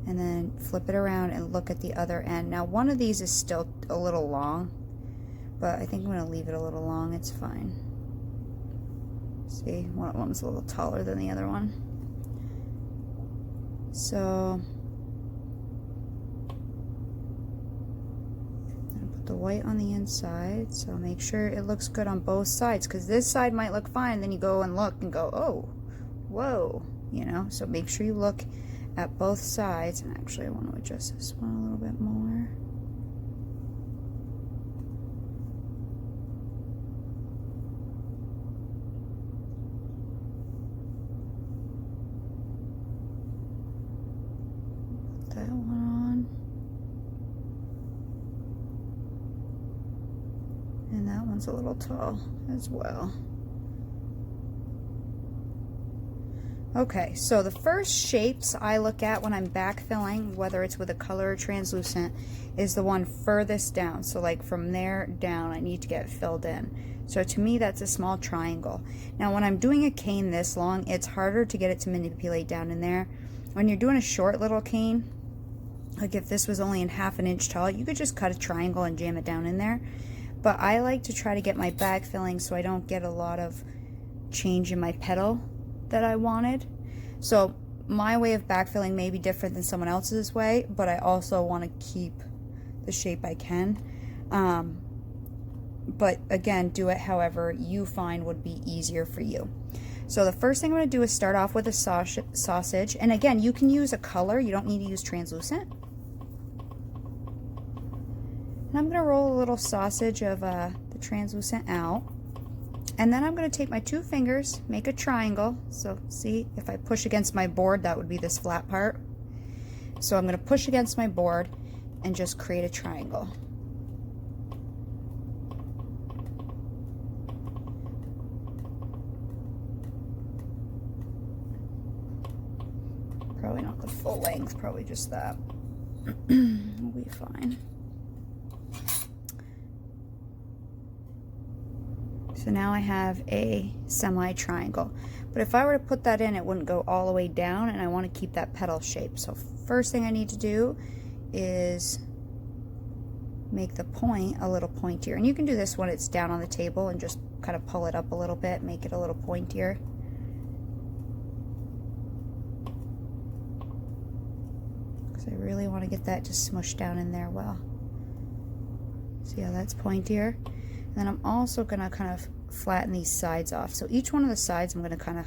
and then flip it around and look at the other end. Now one of these is still a little long, but I think I'm going to leave it a little long. It's fine. See, one of them's a little taller than the other one. So I'm gonna put the white on the inside, so make sure it looks good on both sides, because this side might look fine, then you go and look and go, oh, whoa, you know. So make sure you look at both sides. And actually I want to adjust this one a little bit more. That one on, and that one's a little tall as well. Okay, so the first shapes I look at when I'm backfilling, whether it's with a color or translucent, is the one furthest down. So like from there down, I need to get filled in. So to me, that's a small triangle. Now when I'm doing a cane this long, it's harder to get it to manipulate down in there. When you're doing a short little cane, like if this was only in ½ an inch tall, you could just cut a triangle and jam it down in there. But I like to try to get my backfilling so I don't get a lot of change in my petal that I wanted. So my way of backfilling may be different than someone else's way, but I also want to keep the shape I can. But again, do it however you find would be easier for you. So the first thing I'm going to do is start off with a sausage. And again, you can use a color. You don't need to use translucent. And I'm going to roll a little sausage of the translucent out. And then I'm going to take my 2 fingers, make a triangle. So see, if I push against my board, that would be this flat part. So I'm going to push against my board and just create a triangle. Probably not the full length, probably just that. We'll be fine. So now I have a semi-triangle. But if I were to put that in, it wouldn't go all the way down, and I want to keep that petal shape. So first thing I need to do is make the point a little pointier. And you can do this when it's down on the table and just kind of pull it up a little bit, make it a little pointier. Because I really want to get that just smushed down in there well. See how that's pointier? And then I'm also going to kind of flatten these sides off. So each one of the sides I'm going to kind of,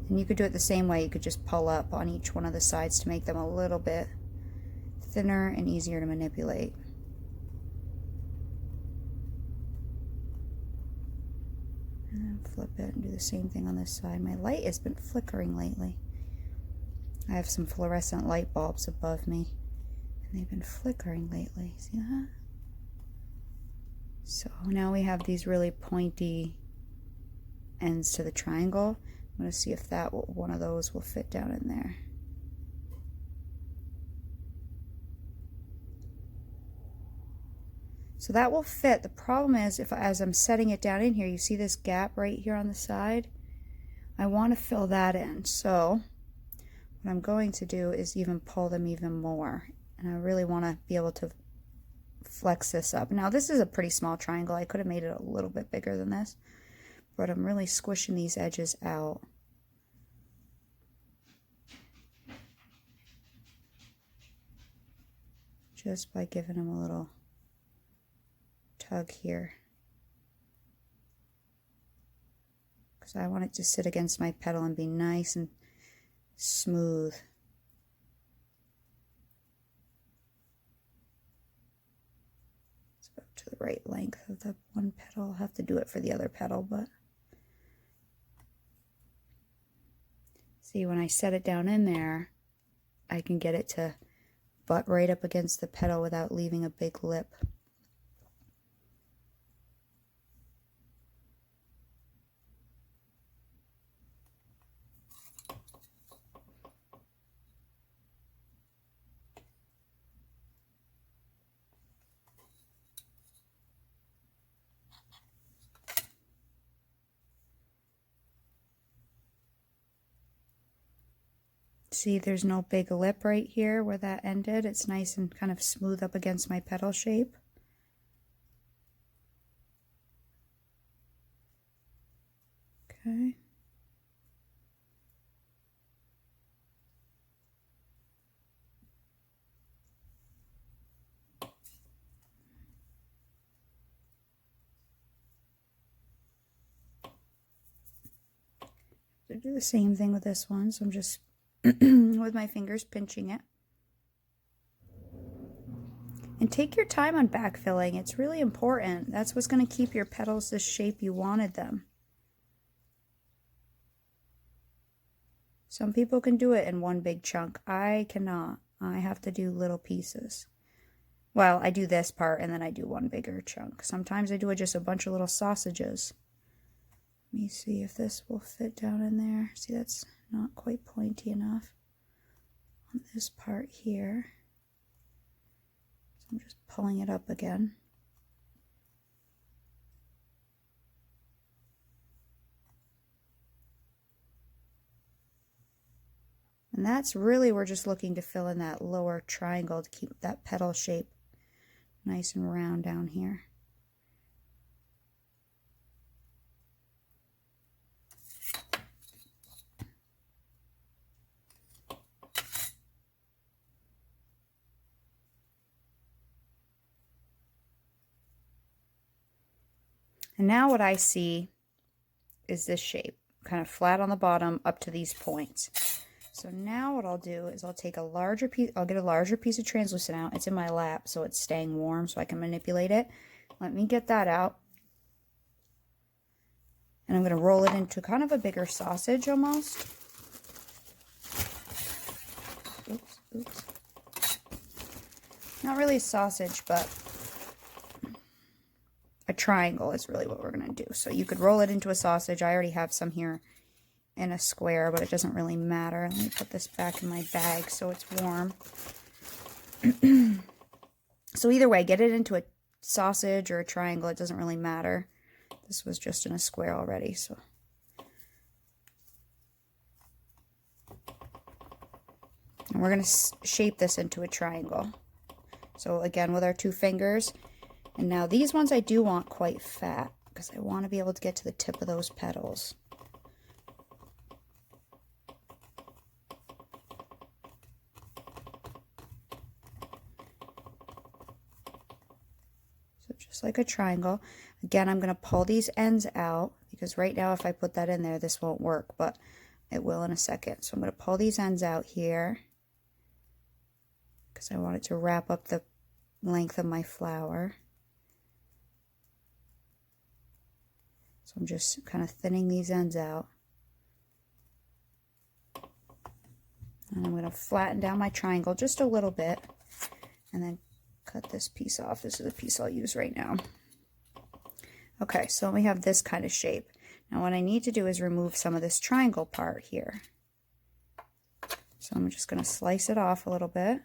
and you could do it the same way. You could just pull up on each one of the sides to make them a little bit thinner and easier to manipulate. Flip it and do the same thing on this side. My light has been flickering lately. I have some fluorescent light bulbs above me, and they've been flickering lately. See that? So now we have these really pointy ends to the triangle. I'm going to see if that one of those will fit down in there. So that will fit. The problem is, if as I'm setting it down in here, you see this gap right here on the side? I want to fill that in. So what I'm going to do is even pull them even more. And I really want to be able to flex this up. Now this is a pretty small triangle. I could have made it a little bit bigger than this, but I'm really squishing these edges out. Just by giving them a little tug here. Because I want it to sit against my petal and be nice and smooth. It's about to the right length of the one petal. I'll have to do it for the other petal, but see, when I set it down in there, I can get it to butt right up against the petal without leaving a big lip. See, there's no big lip right here where that ended. It's nice and kind of smooth up against my petal shape. Okay. So do the same thing with this one. So I'm just with my fingers pinching it. And take your time on backfilling. It's really important. That's what's going to keep your petals the shape you wanted them. Some people can do it in one big chunk. I cannot. I have to do little pieces. Well, I do this part and then I do one bigger chunk. Sometimes I do just a bunch of little sausages. Let me see if this will fit down in there. See, that's not quite pointy enough on this part here. So I'm just pulling it up again. And that's really, we're just looking to fill in that lower triangle to keep that petal shape nice and round down here. And now what I see is this shape, kind of flat on the bottom up to these points. So now what I'll do is I'll take a larger piece, I'll get a larger piece of translucent out. It's in my lap, so it's staying warm so I can manipulate it. Let me get that out. And I'm going to roll it into kind of a bigger sausage almost. Oops, oops. Not really a sausage, but a triangle is really what we're going to do. So you could roll it into a sausage. I already have some here in a square, but it doesn't really matter. Let me put this back in my bag so it's warm. So either way, get it into a sausage or a triangle. It doesn't really matter. This was just in a square already, so. And we're going to shape this into a triangle. So again, with our two fingers. And now these ones I do want quite fat because I want to be able to get to the tip of those petals. So just like a triangle. Again, I'm going to pull these ends out because right now if I put that in there, this won't work, but it will in a second. So I'm going to pull these ends out here because I want it to wrap up the length of my flower. So I'm just kind of thinning these ends out. And I'm going to flatten down my triangle just a little bit and then cut this piece off. This is the piece I'll use right now. Okay, so we have this kind of shape. Now what I need to do is remove some of this triangle part here. So I'm just going to slice it off a little bit.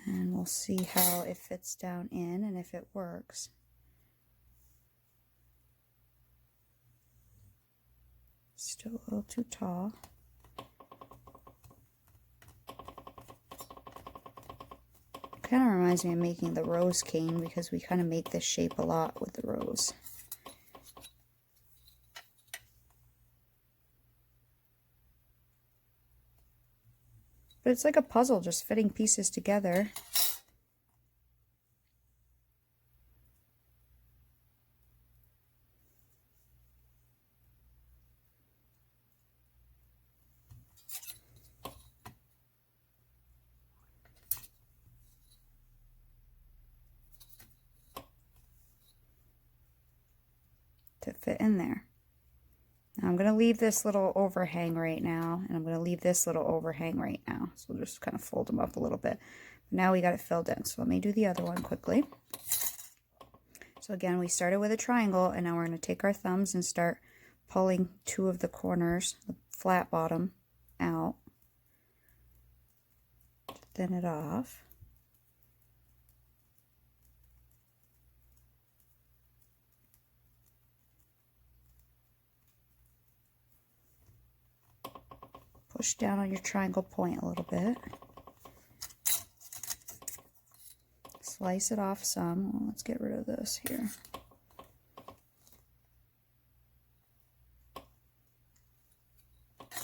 And we'll see how it fits down in and if it works. Still a little too tall. Kind of reminds me of making the rose cane because we kind of make this shape a lot with the rose. But it's like a puzzle, just fitting pieces together. To fit in there. Now I'm going to leave this little overhang right now, and I'm going to leave this little overhang right now. So we'll just kind of fold them up a little bit. Now we got it filled in. So let me do the other one quickly. So again, we started with a triangle, and now we're going to take our thumbs and start pulling two of the corners, the flat bottom, out to thin it off. Push down on your triangle point a little bit. Slice it off some. Well, let's get rid of this here.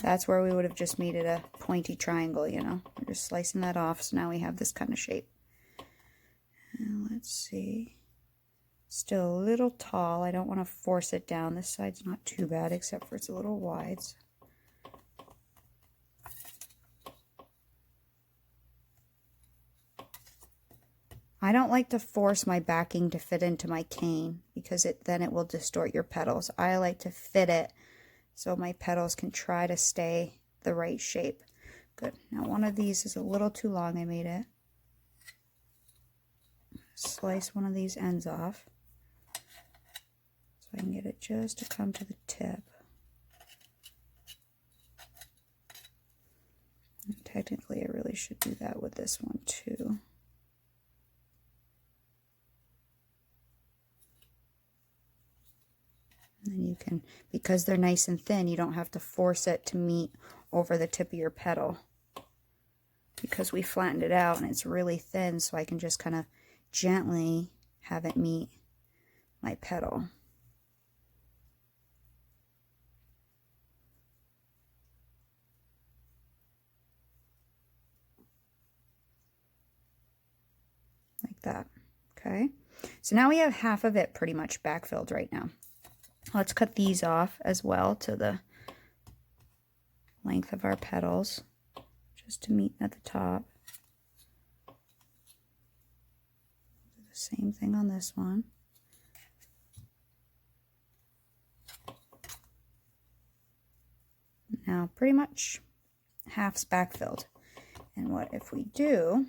That's where we would have just made it a pointy triangle, you know. We're just slicing that off, so now we have this kind of shape. And let's see. Still a little tall. I don't want to force it down. This side's not too bad, except for it's a little wide. I don't like to force my backing to fit into my cane because then it will distort your petals. I like to fit it so my petals can try to stay the right shape. Good. Now one of these is a little too long. I made it. Slice one of these ends off so I can get it just to come to the tip. And technically, I really should do that with this one too. And then you can, because they're nice and thin, you don't have to force it to meet over the tip of your petal. Because we flattened it out and it's really thin, so I can just kind of gently have it meet my petal. Like that. Okay. So now we have half of it pretty much backfilled right now. Let's cut these off as well to the length of our petals, just to meet at the top. Do the same thing on this one. Now pretty much half's backfilled. And what if we do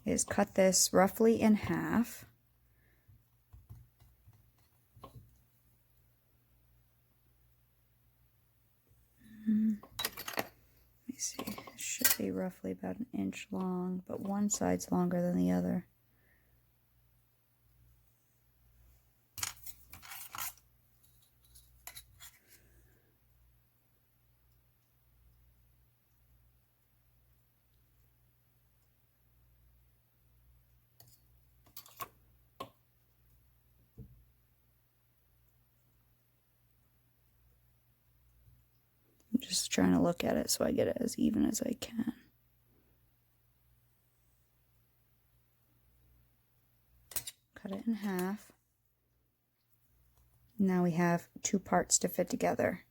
is cut this roughly in half. Let me see, it should be roughly about an inch long, but one side's longer than the other. Just trying to look at it so I get it as even as I can. Cut it in half. Now we have two parts to fit together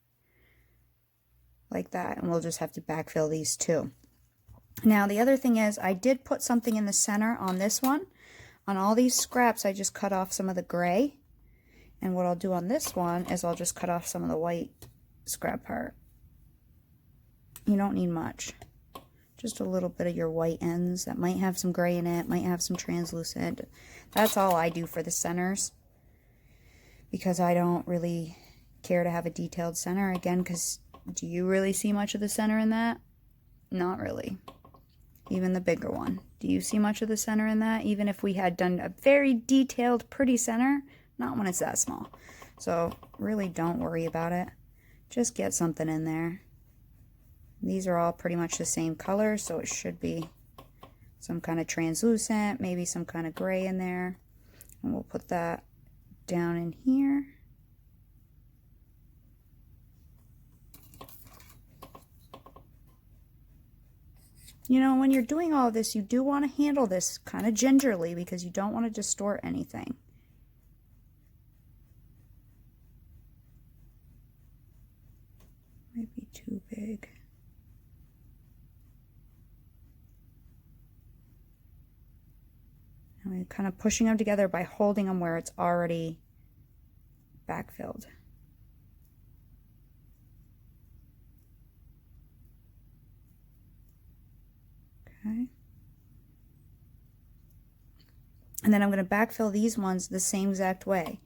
like that, and we'll just have to backfill these two. Now the other thing is I did put something in the center on this one, on all these scraps, I just cut off some of the gray. And what I'll do on this one is I'll just cut off some of the white scrap part. You don't need much. Just a little bit of your white ends that might have some gray in it, might have some translucent. That's all I do for the centers, because I don't really care to have a detailed center. Again, because do you really see much of the center in that? Not really. Even the bigger one. Do you see much of the center in that? Even if we had done a very detailed, pretty center, not when it's that small. So really don't worry about it. Just get something in there. These are all pretty much the same color, so it should be some kind of translucent, maybe some kind of gray in there. And we'll put that down in here. You know, when you're doing all of this, you do want to handle this kind of gingerly because you don't want to distort anything. Might be too big. And we're kind of pushing them together by holding them where it's already backfilled. Okay. And then I'm going to backfill these ones the same exact way.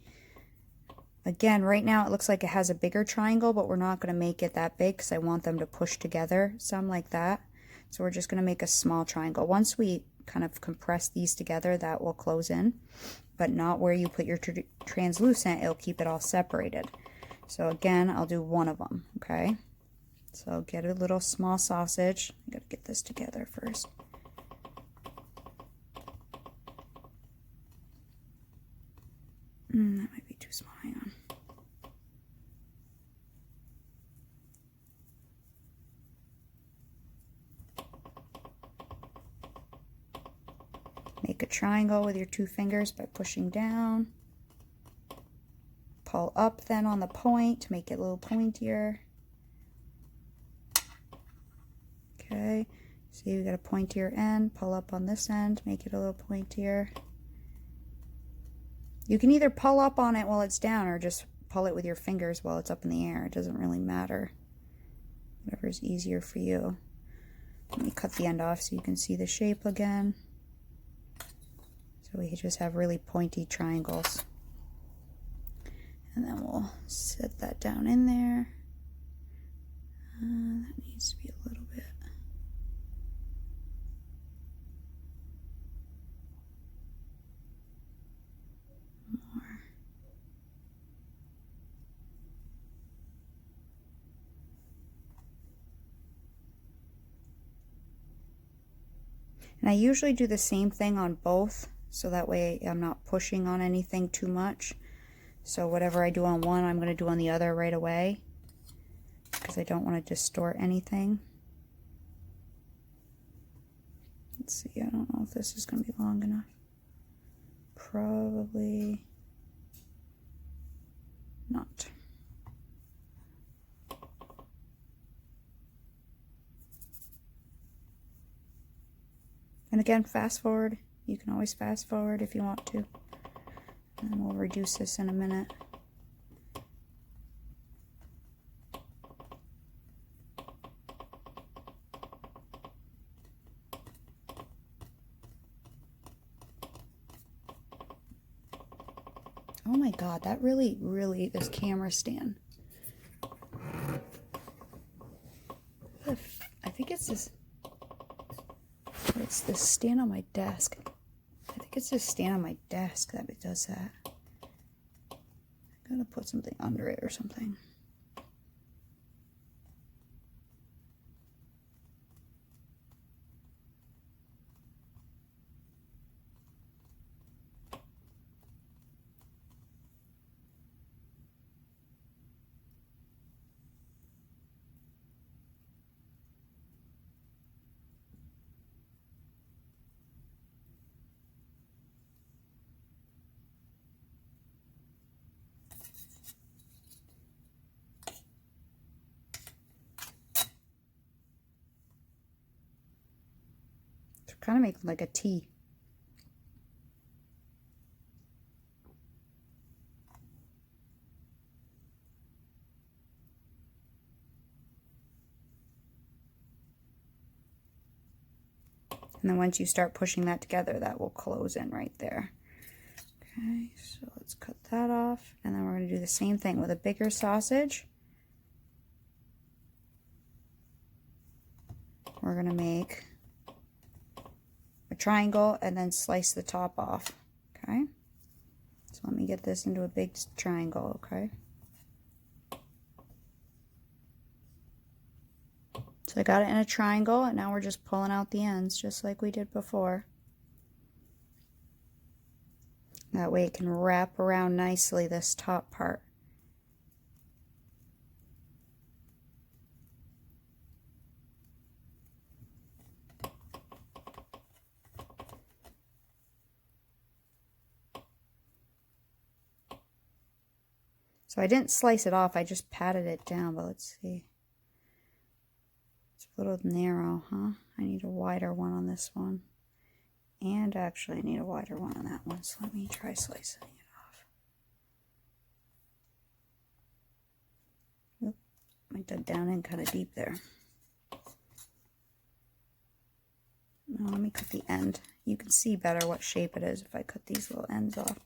Again, right now it looks like it has a bigger triangle, but we're not going to make it that big because I want them to push together some like that. So we're just going to make a small triangle. Once we kind of compress these together, that will close in, but not where you put your translucent. It'll keep it all separated. So again, I'll do one of them, okay? So get a little small sausage. I gotta get this together first. That might be too small, hang on. Make a triangle with your two fingers by pushing down. Pull up then on the point to make it a little pointier. Okay, see we got a pointier end. Pull up on this end, make it a little pointier. You can either pull up on it while it's down or just pull it with your fingers while it's up in the air. It doesn't really matter. Whatever is easier for you. Let me cut the end off so you can see the shape again. So we just have really pointy triangles. And then we'll set that down in there. That needs to be a little bit. More. And I usually do the same thing on both, so that way I'm not pushing on anything too much. So whatever I do on one, I'm going to do on the other right away, because I don't want to distort anything. Let's see, I don't know if this is going to be long enough. Probably not. And again, fast forward. You can always fast forward if you want to. And we'll reduce this in a minute. Oh my God, that really, this camera stand. I think it's this, it's this stand on my desk. I think it's this stand on my desk that it does that. I'm gonna put something under it or something. Kind of make like a T. And then once you start pushing that together, that will close in right there. Okay, so let's cut that off. And then we're going to do the same thing with a bigger sausage. We're going to make a triangle and then slice the top off. Okay, so let me get this into a big triangle. Okay, so I got it in a triangle, and now we're just pulling out the ends just like we did before. That way it can wrap around nicely this top part. So I didn't slice it off, I just patted it down, but let's see. It's a little narrow, huh? I need a wider one on this one. And actually I need a wider one on that one, so let me try slicing it off. Oop, I dug down in kind of deep there. Now let me cut the end. You can see better what shape it is if I cut these little ends off.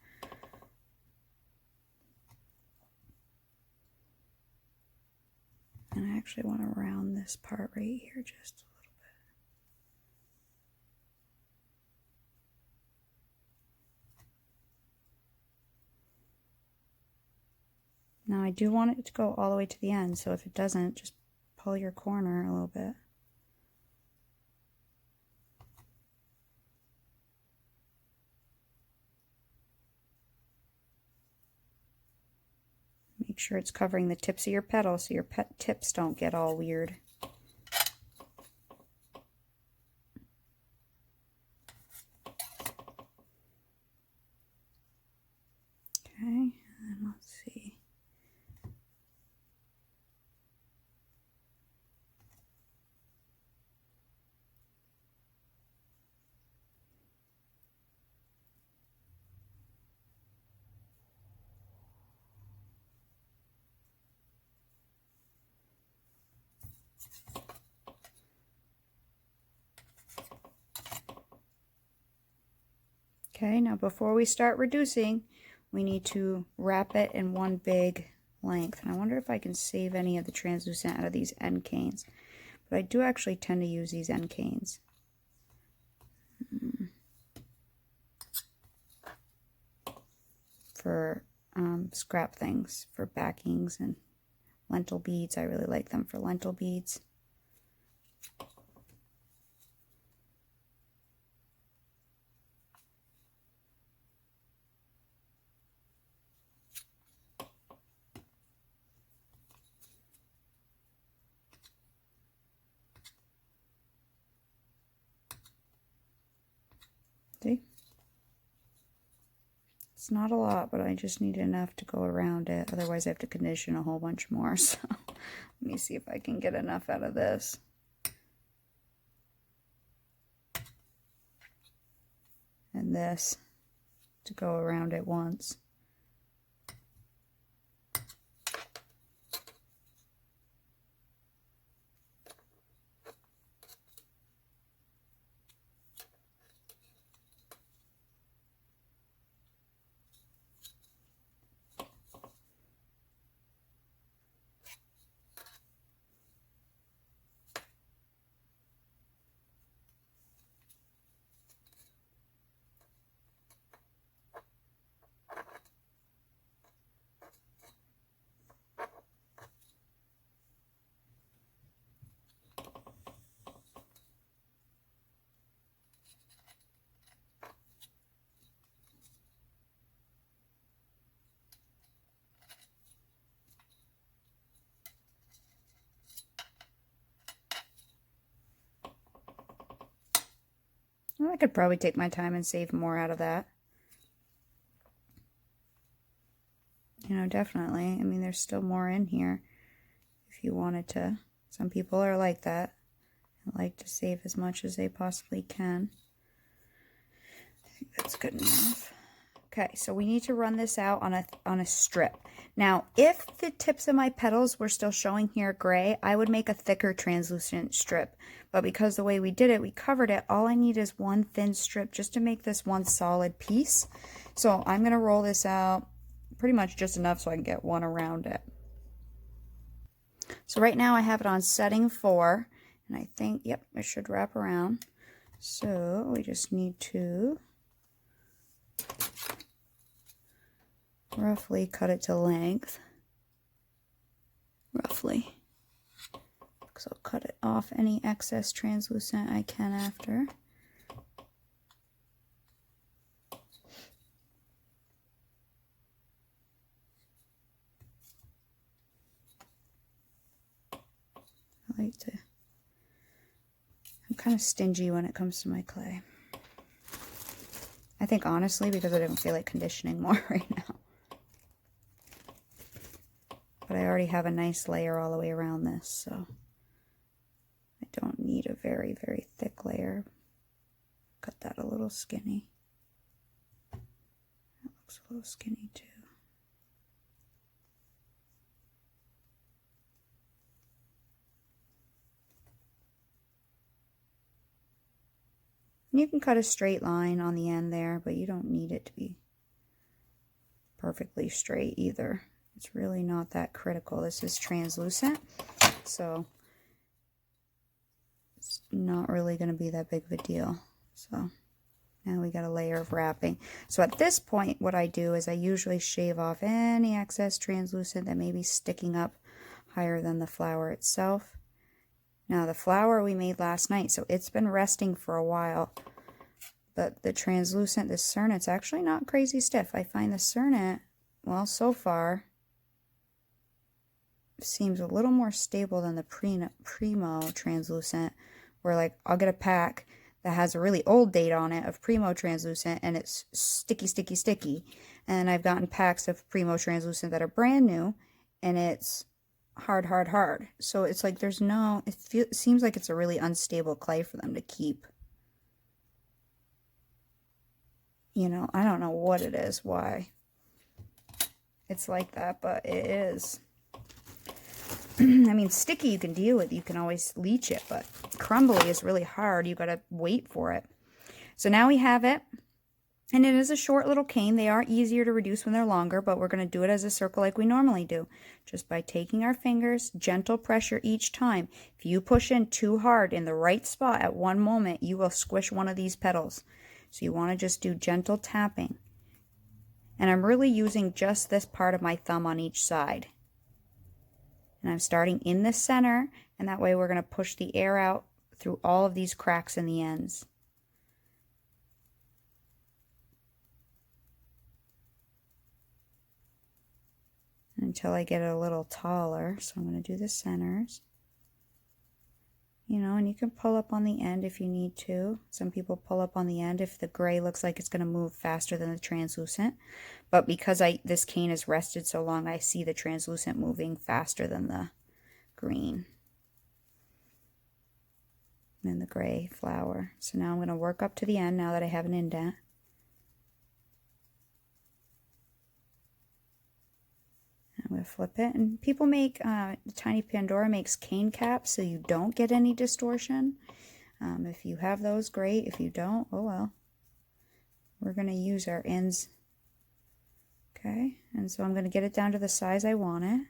And I actually want to round this part right here just a little bit. Now I do want it to go all the way to the end, so if it doesn't, just pull your corner a little bit. Make sure it's covering the tips of your petal so your tips don't get all weird. Okay, and let's see. Okay, now before we start reducing, we need to wrap it in one big length. And I wonder if I can save any of the translucent out of these end canes. But I do actually tend to use these end canes. For scrap things, for backings and lentil beads. I really like them for lentil beads. See? It's not a lot, but I just need enough to go around it. Otherwise, I have to condition a whole bunch more. So let me see if I can get enough out of this. And this to go around it once. Well, I could probably take my time and save more out of that. You know, definitely. I mean, there's still more in here if you wanted to. Some people are like that. They like to save as much as they possibly can. I think that's good enough. Okay, so we need to run this out on a strip. Now, if the tips of my petals were still showing here gray, I would make a thicker translucent strip. But because the way we did it, we covered it, all I need is one thin strip just to make this one solid piece. So I'm going to roll this out pretty much just enough so I can get one around it. So right now I have it on setting 4, and I think, yep, it should wrap around. So we just need to roughly cut it to length. Roughly. So I'll cut it off any excess translucent I can after. I'm kind of stingy when it comes to my clay. I think honestly because I don't feel like conditioning more right now. But I already have a nice layer all the way around this, so I don't need a very, very thick layer. Cut that a little skinny. That looks a little skinny too. You can cut a straight line on the end there, but you don't need it to be perfectly straight either. It's really not that critical. This is translucent, so it's not really going to be that big of a deal. So now we got a layer of wrapping. So at this point, what I do is I usually shave off any excess translucent that may be sticking up higher than the flower itself. Now the flower we made last night, so it's been resting for a while. But the translucent, the cernet's actually not crazy stiff. I find the cernet, well, so far, seems a little more stable than the Primo translucent, where like I'll get a pack that has a really old date on it of Primo translucent and it's sticky, sticky, sticky. And I've gotten packs of Primo translucent that are brand new and it's hard, hard, hard. So it's like there's no, it seems like it's a really unstable clay for them to keep. You know, I don't know what it is, why it's like that, but it is. I mean, sticky you can deal with, you can always leach it, but crumbly is really hard. You got to wait for it. So now we have it. And it is a short little cane. They are easier to reduce when they're longer, but we're going to do it as a circle like we normally do. Just by taking our fingers, gentle pressure each time. If you push in too hard in the right spot at one moment, you will squish one of these petals. So you want to just do gentle tapping. And I'm really using just this part of my thumb on each side. And I'm starting in the center, and that way we're going to push the air out through all of these cracks in the ends. Until I get it a little taller. So I'm going to do the centers. You know, and you can pull up on the end if you need to. Some people pull up on the end if the gray looks like it's going to move faster than the translucent. But because this cane has rested so long, I see the translucent moving faster than the green. And the gray flower. So now I'm going to work up to the end now that I have an indent. I'm going to flip it, and people make, Tiny Pandora makes cane caps so you don't get any distortion. If you have those, great. If you don't, oh well. We're going to use our ends. Okay, and so I'm going to get it down to the size I want it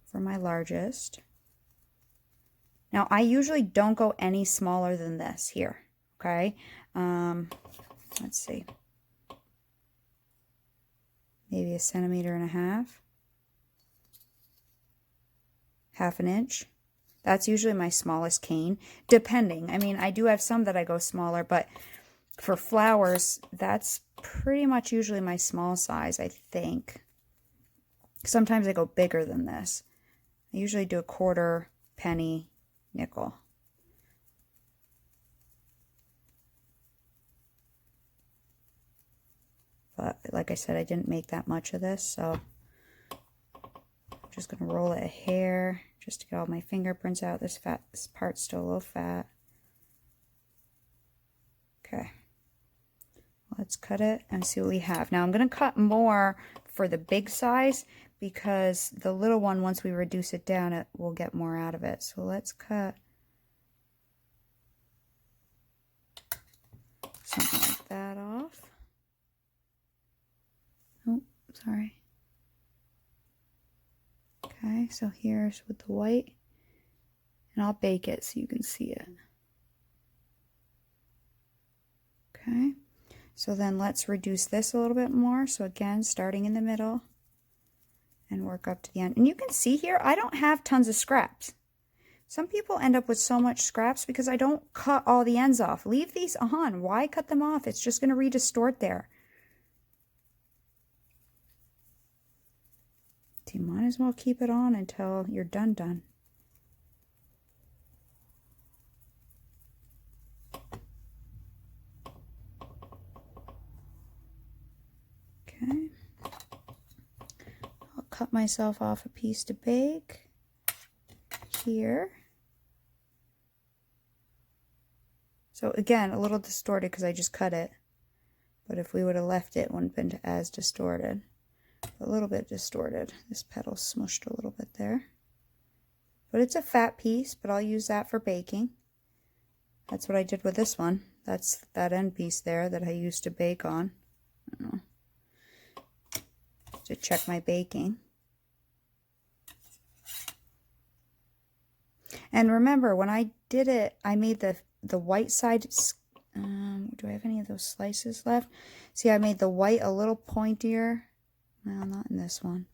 for my largest. Now, I usually don't go any smaller than this here, okay? Let's see. Maybe 1.5 centimeters. Half an inch. That's usually my smallest cane, depending. I mean, I do have some that I go smaller, but for flowers, that's pretty much usually my small size, I think. Sometimes I go bigger than this. I usually do a quarter, penny, nickel. But like I said, I didn't make that much of this, so I'm just going to roll it a hair just to get all my fingerprints out. This part's still a little fat. Okay. let's cut it and see what we have. Now I'm going to cut more for the big size because the little one, once we reduce it down, it will get more out of it. So let's cut something like that off. Oh, sorry. Okay, so here's with the white, and I'll bake it so you can see it. Okay, so then let's reduce this a little bit more. So again, starting in the middle and work up to the end. And you can see here, I don't have tons of scraps. Some people end up with so much scraps because I don't cut all the ends off. Leave these on. Why cut them off? It's just going to re-distort there. So you might as well keep it on until you're done. Okay. I'll cut myself off a piece to bake here. So again, a little distorted because I just cut it. But if we would have left it, it wouldn't have been as distorted. A little bit distorted. This petal smushed a little bit there. But it's a fat piece, but I'll use that for baking. That's what I did with this one. That's that end piece there that I used to bake on. I don't know. To check my baking. And remember, when I did it, I made the white side, do I have any of those slices left? See, I made the white a little pointier. Well, not in this one.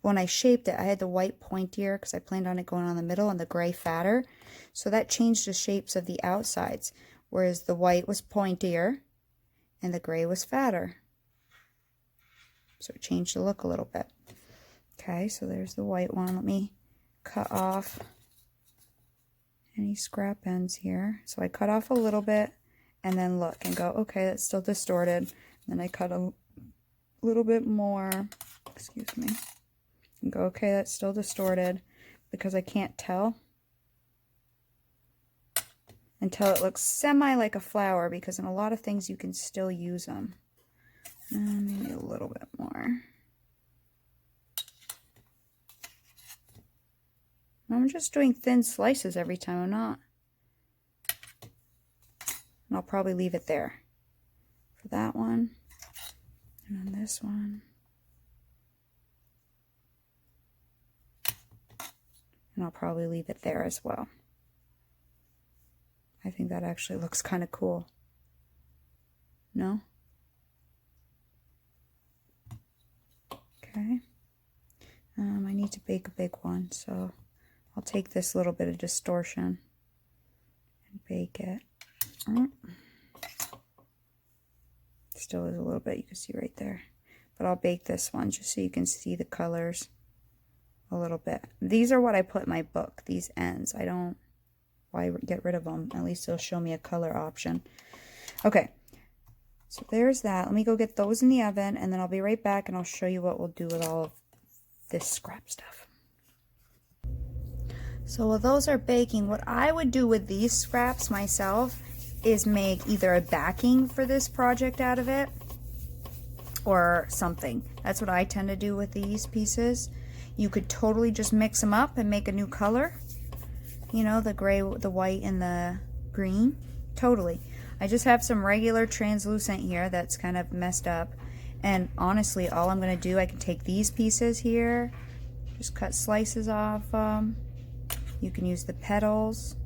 When I shaped it, I had the white pointier because I planned on it going on the middle and the gray fatter. So that changed the shapes of the outsides, whereas the white was pointier and the gray was fatter. So it changed the look a little bit. Okay, so there's the white one. Let me cut off any scrap ends here. So I cut off a little bit and then look and go, okay, that's still distorted. And then I cut a little bit more, excuse me, and go, okay, that's still distorted because I can't tell until it looks semi like a flower, because in a lot of things you can still use them. Maybe a little bit more. I'm just doing thin slices every time. I'm not. And I'll probably leave it there for that one. And then this one. And I'll probably leave it there as well. I think that actually looks kind of cool. No? Okay. I need to bake a big one, so I'll take this little bit of distortion and bake it. Still is a little bit, you can see right there. But I'll bake this one just so you can see the colors a little bit. These are what I put in my book, these ends. I don't, why get rid of them? At least they'll show me a color option. Okay, so there's that. Let me go get those in the oven, and then I'll be right back and I'll show you what we'll do with all of this scrap stuff. So while those are baking, what I would do with these scraps myself is make either a backing for this project out of it or something. That's what I tend to do with these pieces. You could totally just mix them up and make a new color. You know, the gray, the white, and the green. Totally. I just have some regular translucent here that's kind of messed up. And honestly, all I'm going to do, I can take these pieces here, just cut slices off. You can use the petals.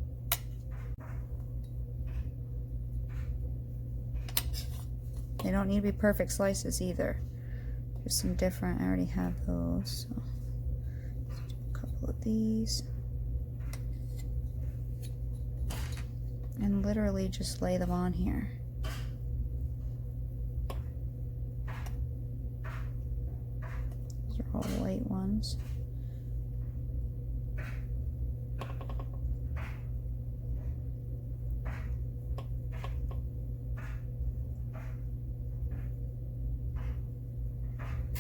They don't need to be perfect slices either. There's some different, I already have those. So let's do a couple of these. And literally just lay them on here. These are all white ones.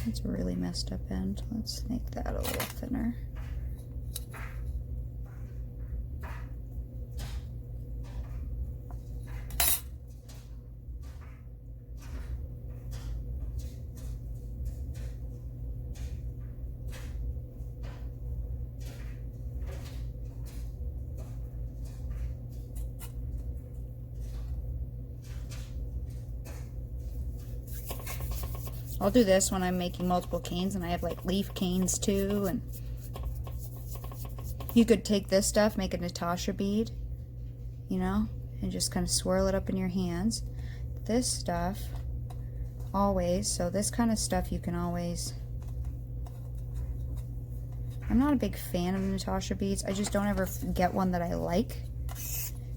It's a really messed up end. Let's make that a little thinner. I'll do this when I'm making multiple canes, and I have like leaf canes too. And you could take this stuff, make a Natasha bead, you know, and just kind of swirl it up in your hands. This stuff, always, so this kind of stuff you can always, I'm not a big fan of Natasha beads. I just don't ever get one that I like.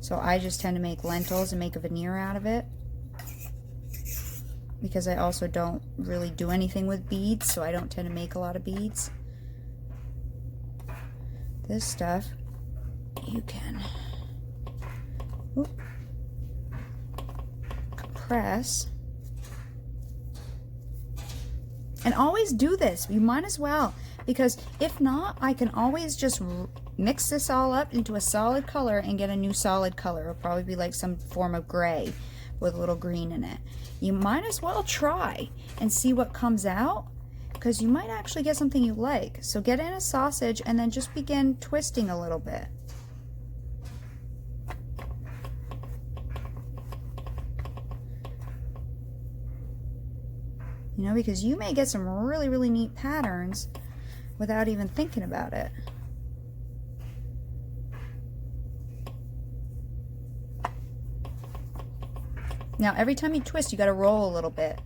So I just tend to make lentils and make a veneer out of it. Because I also don't really do anything with beads, so I don't tend to make a lot of beads. This stuff, you can compress. And always do this. You might as well. Because if not, I can always just mix this all up into a solid color and get a new solid color. It'll probably be like some form of gray with a little green in it. You might as well try and see what comes out, because you might actually get something you like. So get in a sausage and then just begin twisting a little bit. You know, because you may get some really, really neat patterns without even thinking about it. Now, every time you twist, you got to roll a little bit.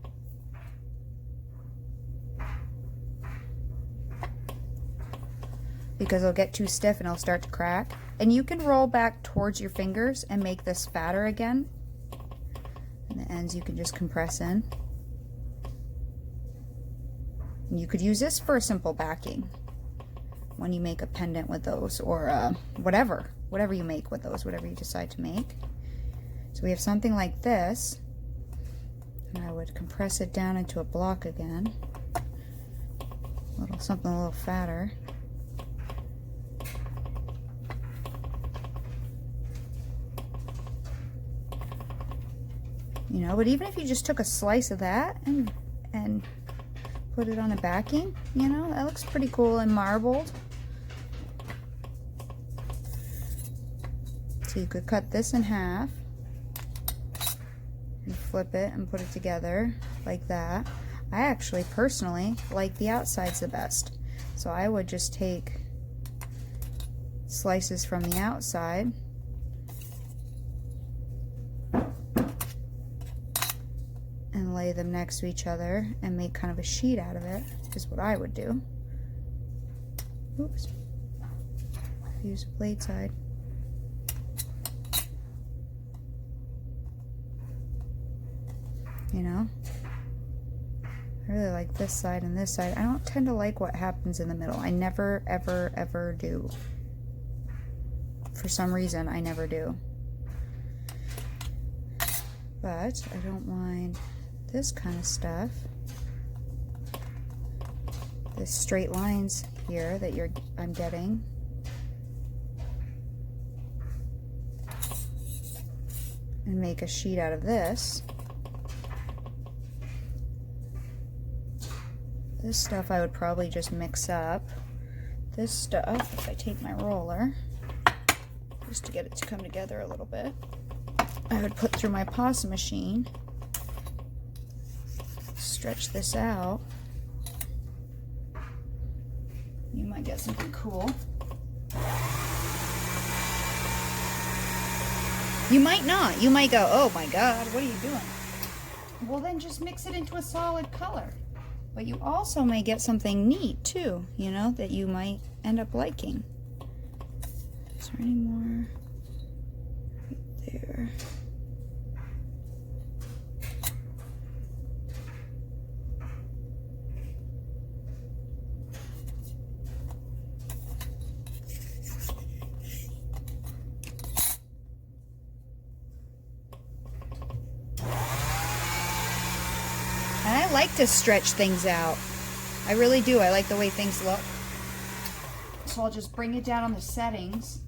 Because it'll get too stiff and it'll start to crack. And you can roll back towards your fingers and make this fatter again. And the ends you can just compress in. And you could use this for a simple backing when you make a pendant with those, or whatever you make with those, whatever you decide to make. So we have something like this, and I would compress it down into a block again. Something a little fatter. You know, but even if you just took a slice of that and put it on a backing, you know, that looks pretty cool and marbled. So you could cut this in half and flip it and put it together like that. I actually personally like the outsides the best. So I would just take slices from the outside and lay them next to each other and make kind of a sheet out of it, is what I would do. Oops. Use a blade side. You know? I really like this side and this side. I don't tend to like what happens in the middle. I never, ever, ever do. For some reason, I never do. But I don't mind this kind of stuff. The straight lines here that I'm getting. And make a sheet out of this. This stuff I would probably just mix up. This stuff, if I take my roller, just to get it to come together a little bit, I would put through my pasta machine, stretch this out. You might get something cool. You might not. You might go, oh my God, what are you doing? Well, then just mix it into a solid color. But you also may get something neat too, you know, that you might end up liking. Is there any more? Right there. I like to stretch things out. I really do. I like the way things look. So I'll just bring it down on the settings.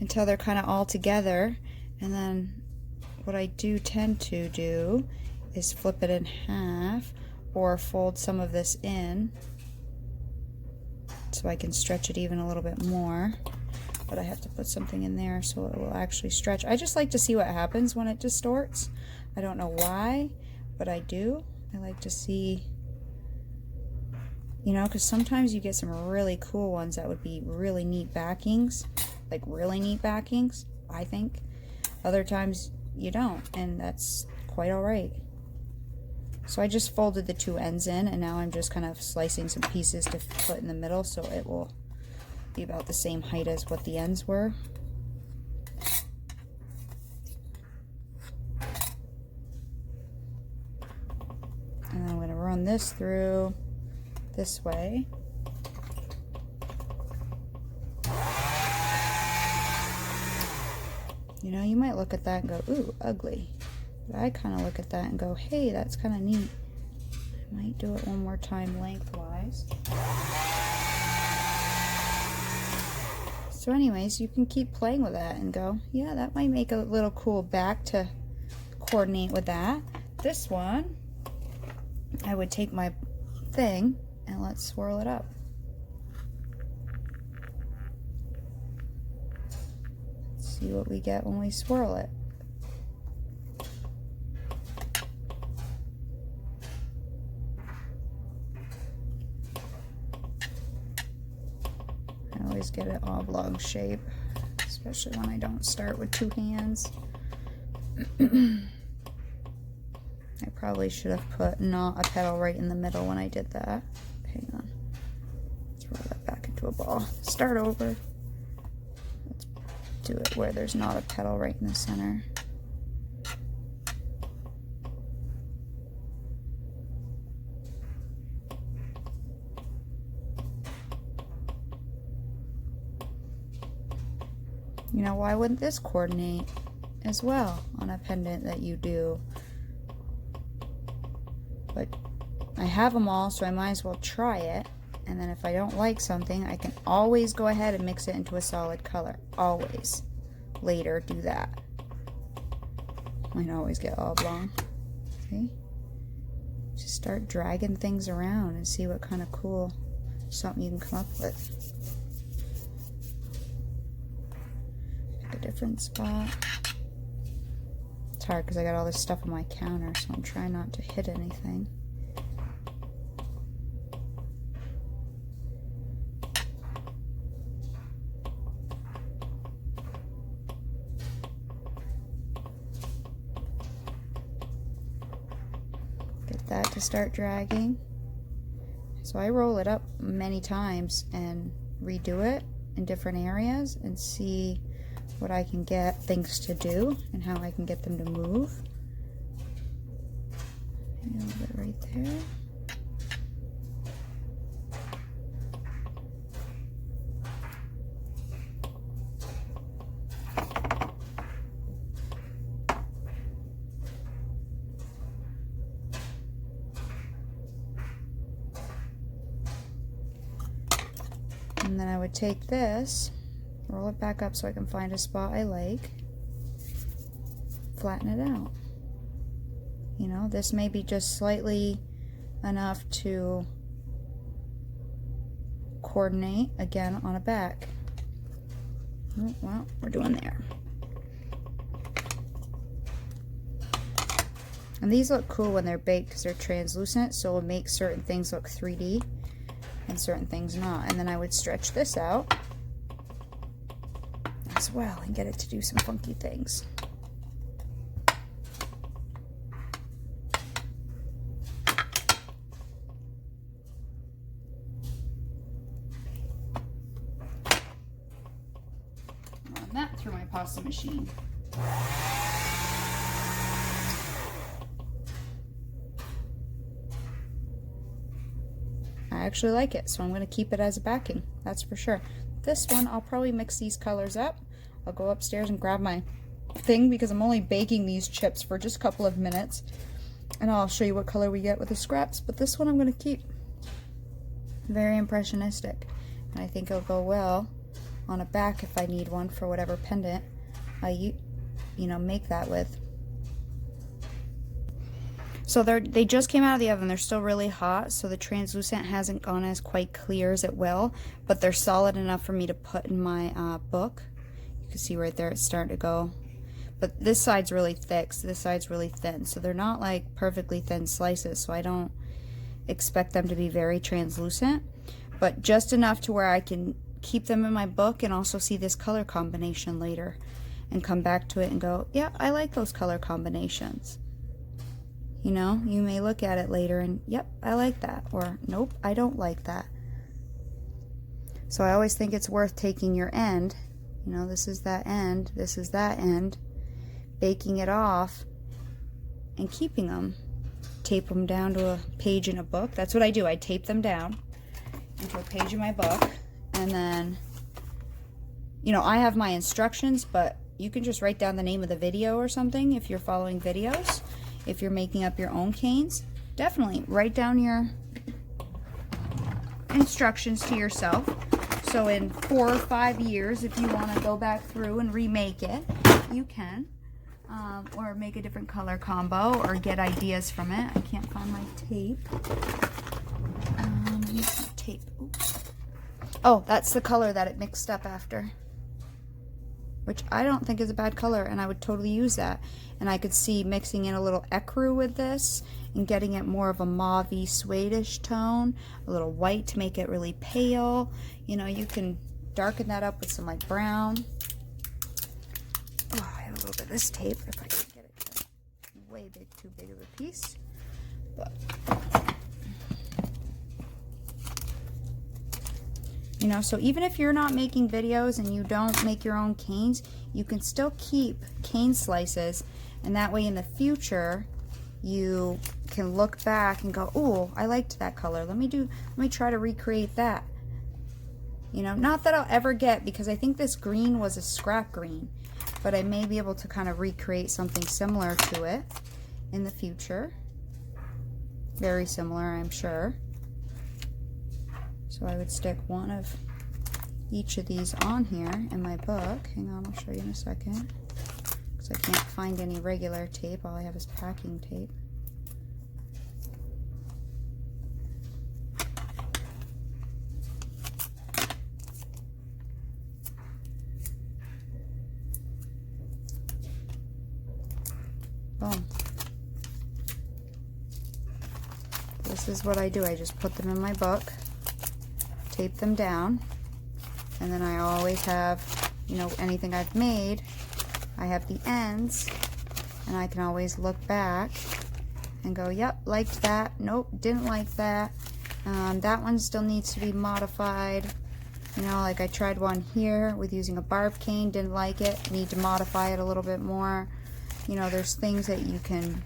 Until they're kind of all together. And then what I do tend to do is flip it in half or fold some of this in so I can stretch it even a little bit more. but I have to put something in there so it will actually stretch. I just like to see what happens when it distorts. I don't know why, but I do. I like to see, you know, because sometimes you get some really cool ones that would be really neat backings, like really neat backings, I think. Other times you don't, and that's quite all right. So I just folded the two ends in, and now I'm just kind of slicing some pieces to put in the middle so it will be about the same height as what the ends were. And then I'm going to run this through this way. You know, you might look at that and go, ooh, ugly. But I kind of look at that and go, hey, that's kind of neat. I might do it one more time lengthwise. So anyways, you can keep playing with that and go, yeah, that might make a little cool back to coordinate with that. This one, I would take my thing and let's swirl it up. Let's see what we get when we swirl it. I always get an oblong shape, especially when I don't start with two hands. I probably should have put not a petal right in the middle when I did that. Hang on. Let's roll that back into a ball. Start over. Let's do it where there's not a petal right in the center. You know, why wouldn't this coordinate as well on a pendant that you do? But I have them all, so I might as well try it. And then if I don't like something, I can always go ahead and mix it into a solid color. Always. Later, do that. Might always get oblong. See? Just start dragging things around and see what kind of cool something you can come up with. Pick a different spot. It's hard because I got all this stuff on my counter, so I'm trying not to hit anything. Get that to start dragging. So I roll it up many times and redo it in different areas and see what I can get things to do and how I can get them to move. Maybe a little bit right there. And then I would take this, roll it back up so I can find a spot I like, flatten it out. You know, this may be just slightly enough to coordinate again on a back. Oh, well, we're doing there. And these look cool when they're baked because they're translucent, so it'll make certain things look 3D and certain things not. And then I would stretch this out as well and get it to do some funky things. Run that through my pasta machine. I actually like it, so I'm going to keep it as a backing, that's for sure. This one, I'll probably mix these colors up. I'll go upstairs and grab my thing because I'm only baking these chips for just a couple of minutes. And I'll show you what color we get with the scraps. But this one I'm going to keep. Very impressionistic. And I think it'll go well on a back if I need one for whatever pendant I make that with. So they just came out of the oven. They're still really hot, so the translucent hasn't gone as quite clear as it will, but they're solid enough for me to put in my book. You can see right there it's starting to go. But this side's really thick, so this side's really thin. So they're not like perfectly thin slices, so I don't expect them to be very translucent, but just enough to where I can keep them in my book and also see this color combination later and come back to it and go, yeah, I like those color combinations. You know, you may look at it later and, yep, I like that, or nope, I don't like that. So I always think it's worth taking your end, you know, this is that end, this is that end, baking it off and keeping them. Tape them down to a page in a book. That's what I do. I tape them down into a page in my book, and then, you know, I have my instructions, but you can just write down the name of the video or something if you're following videos. If you're making up your own canes, definitely write down your instructions to yourself. So in 4 or 5 years, if you want to go back through and remake it, you can. Or make a different color combo or get ideas from it. I can't find my tape. I need some tape. Oops. Oh, that's the color that it mixed up after, which I don't think is a bad color, and I would totally use that. And I could see mixing in a little ecru with this and getting it more of a mauve-y suede-ish tone, a little white to make it really pale. You know, you can darken that up with some like brown. Oh, I have a little bit of this tape if I can get it to way big, too big of a piece. But you know, so even if you're not making videos and you don't make your own canes, you can still keep cane slices, and that way in the future you can look back and go, oh, I liked that color. Let me try to recreate that. You know, not that I'll ever get, because I think this green was a scrap green, but I may be able to kind of recreate something similar to it in the future. Very similar, I'm sure. So I would stick one of each of these on here in my book. Hang on, I'll show you in a second. Because I can't find any regular tape. All I have is packing tape. Boom. This is what I do. I just put them in my book, tape them down, and then I always have, you know, anything I've made, I have the ends, and I can always look back and go, yep, liked that, nope, didn't like that, that one still needs to be modified. You know, like I tried one here with using a barb cane, didn't like it, need to modify it a little bit more. You know, there's things that you can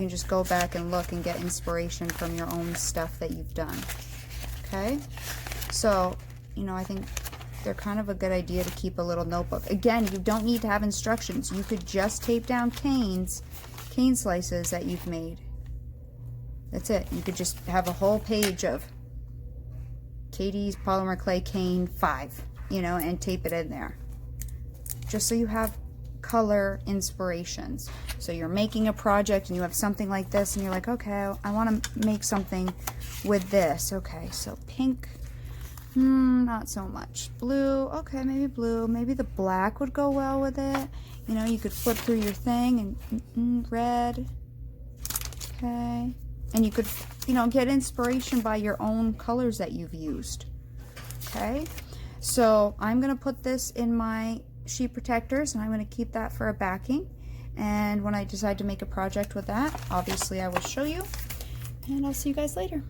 just go back and look and get inspiration from your own stuff that you've done. Okay? So, you know, I think they're kind of a good idea to keep a little notebook. Again, you don't need to have instructions. You could just tape down cane slices that you've made. That's it. You could just have a whole page of Katie's Polymer Clay Cane 5, you know, and tape it in there. Just so you have color inspirations. So you're making a project and you have something like this and you're like, okay, I want to make something with this. Okay, so pink, not so much. Blue, okay, maybe blue. Maybe the black would go well with it. You know, you could flip through your thing and red. Okay. And you could, you know, get inspiration by your own colors that you've used. Okay. So I'm going to put this in my sheet protectors, and I'm going to keep that for a backing, and when I decide to make a project with that, obviously I will show you, and I'll see you guys later.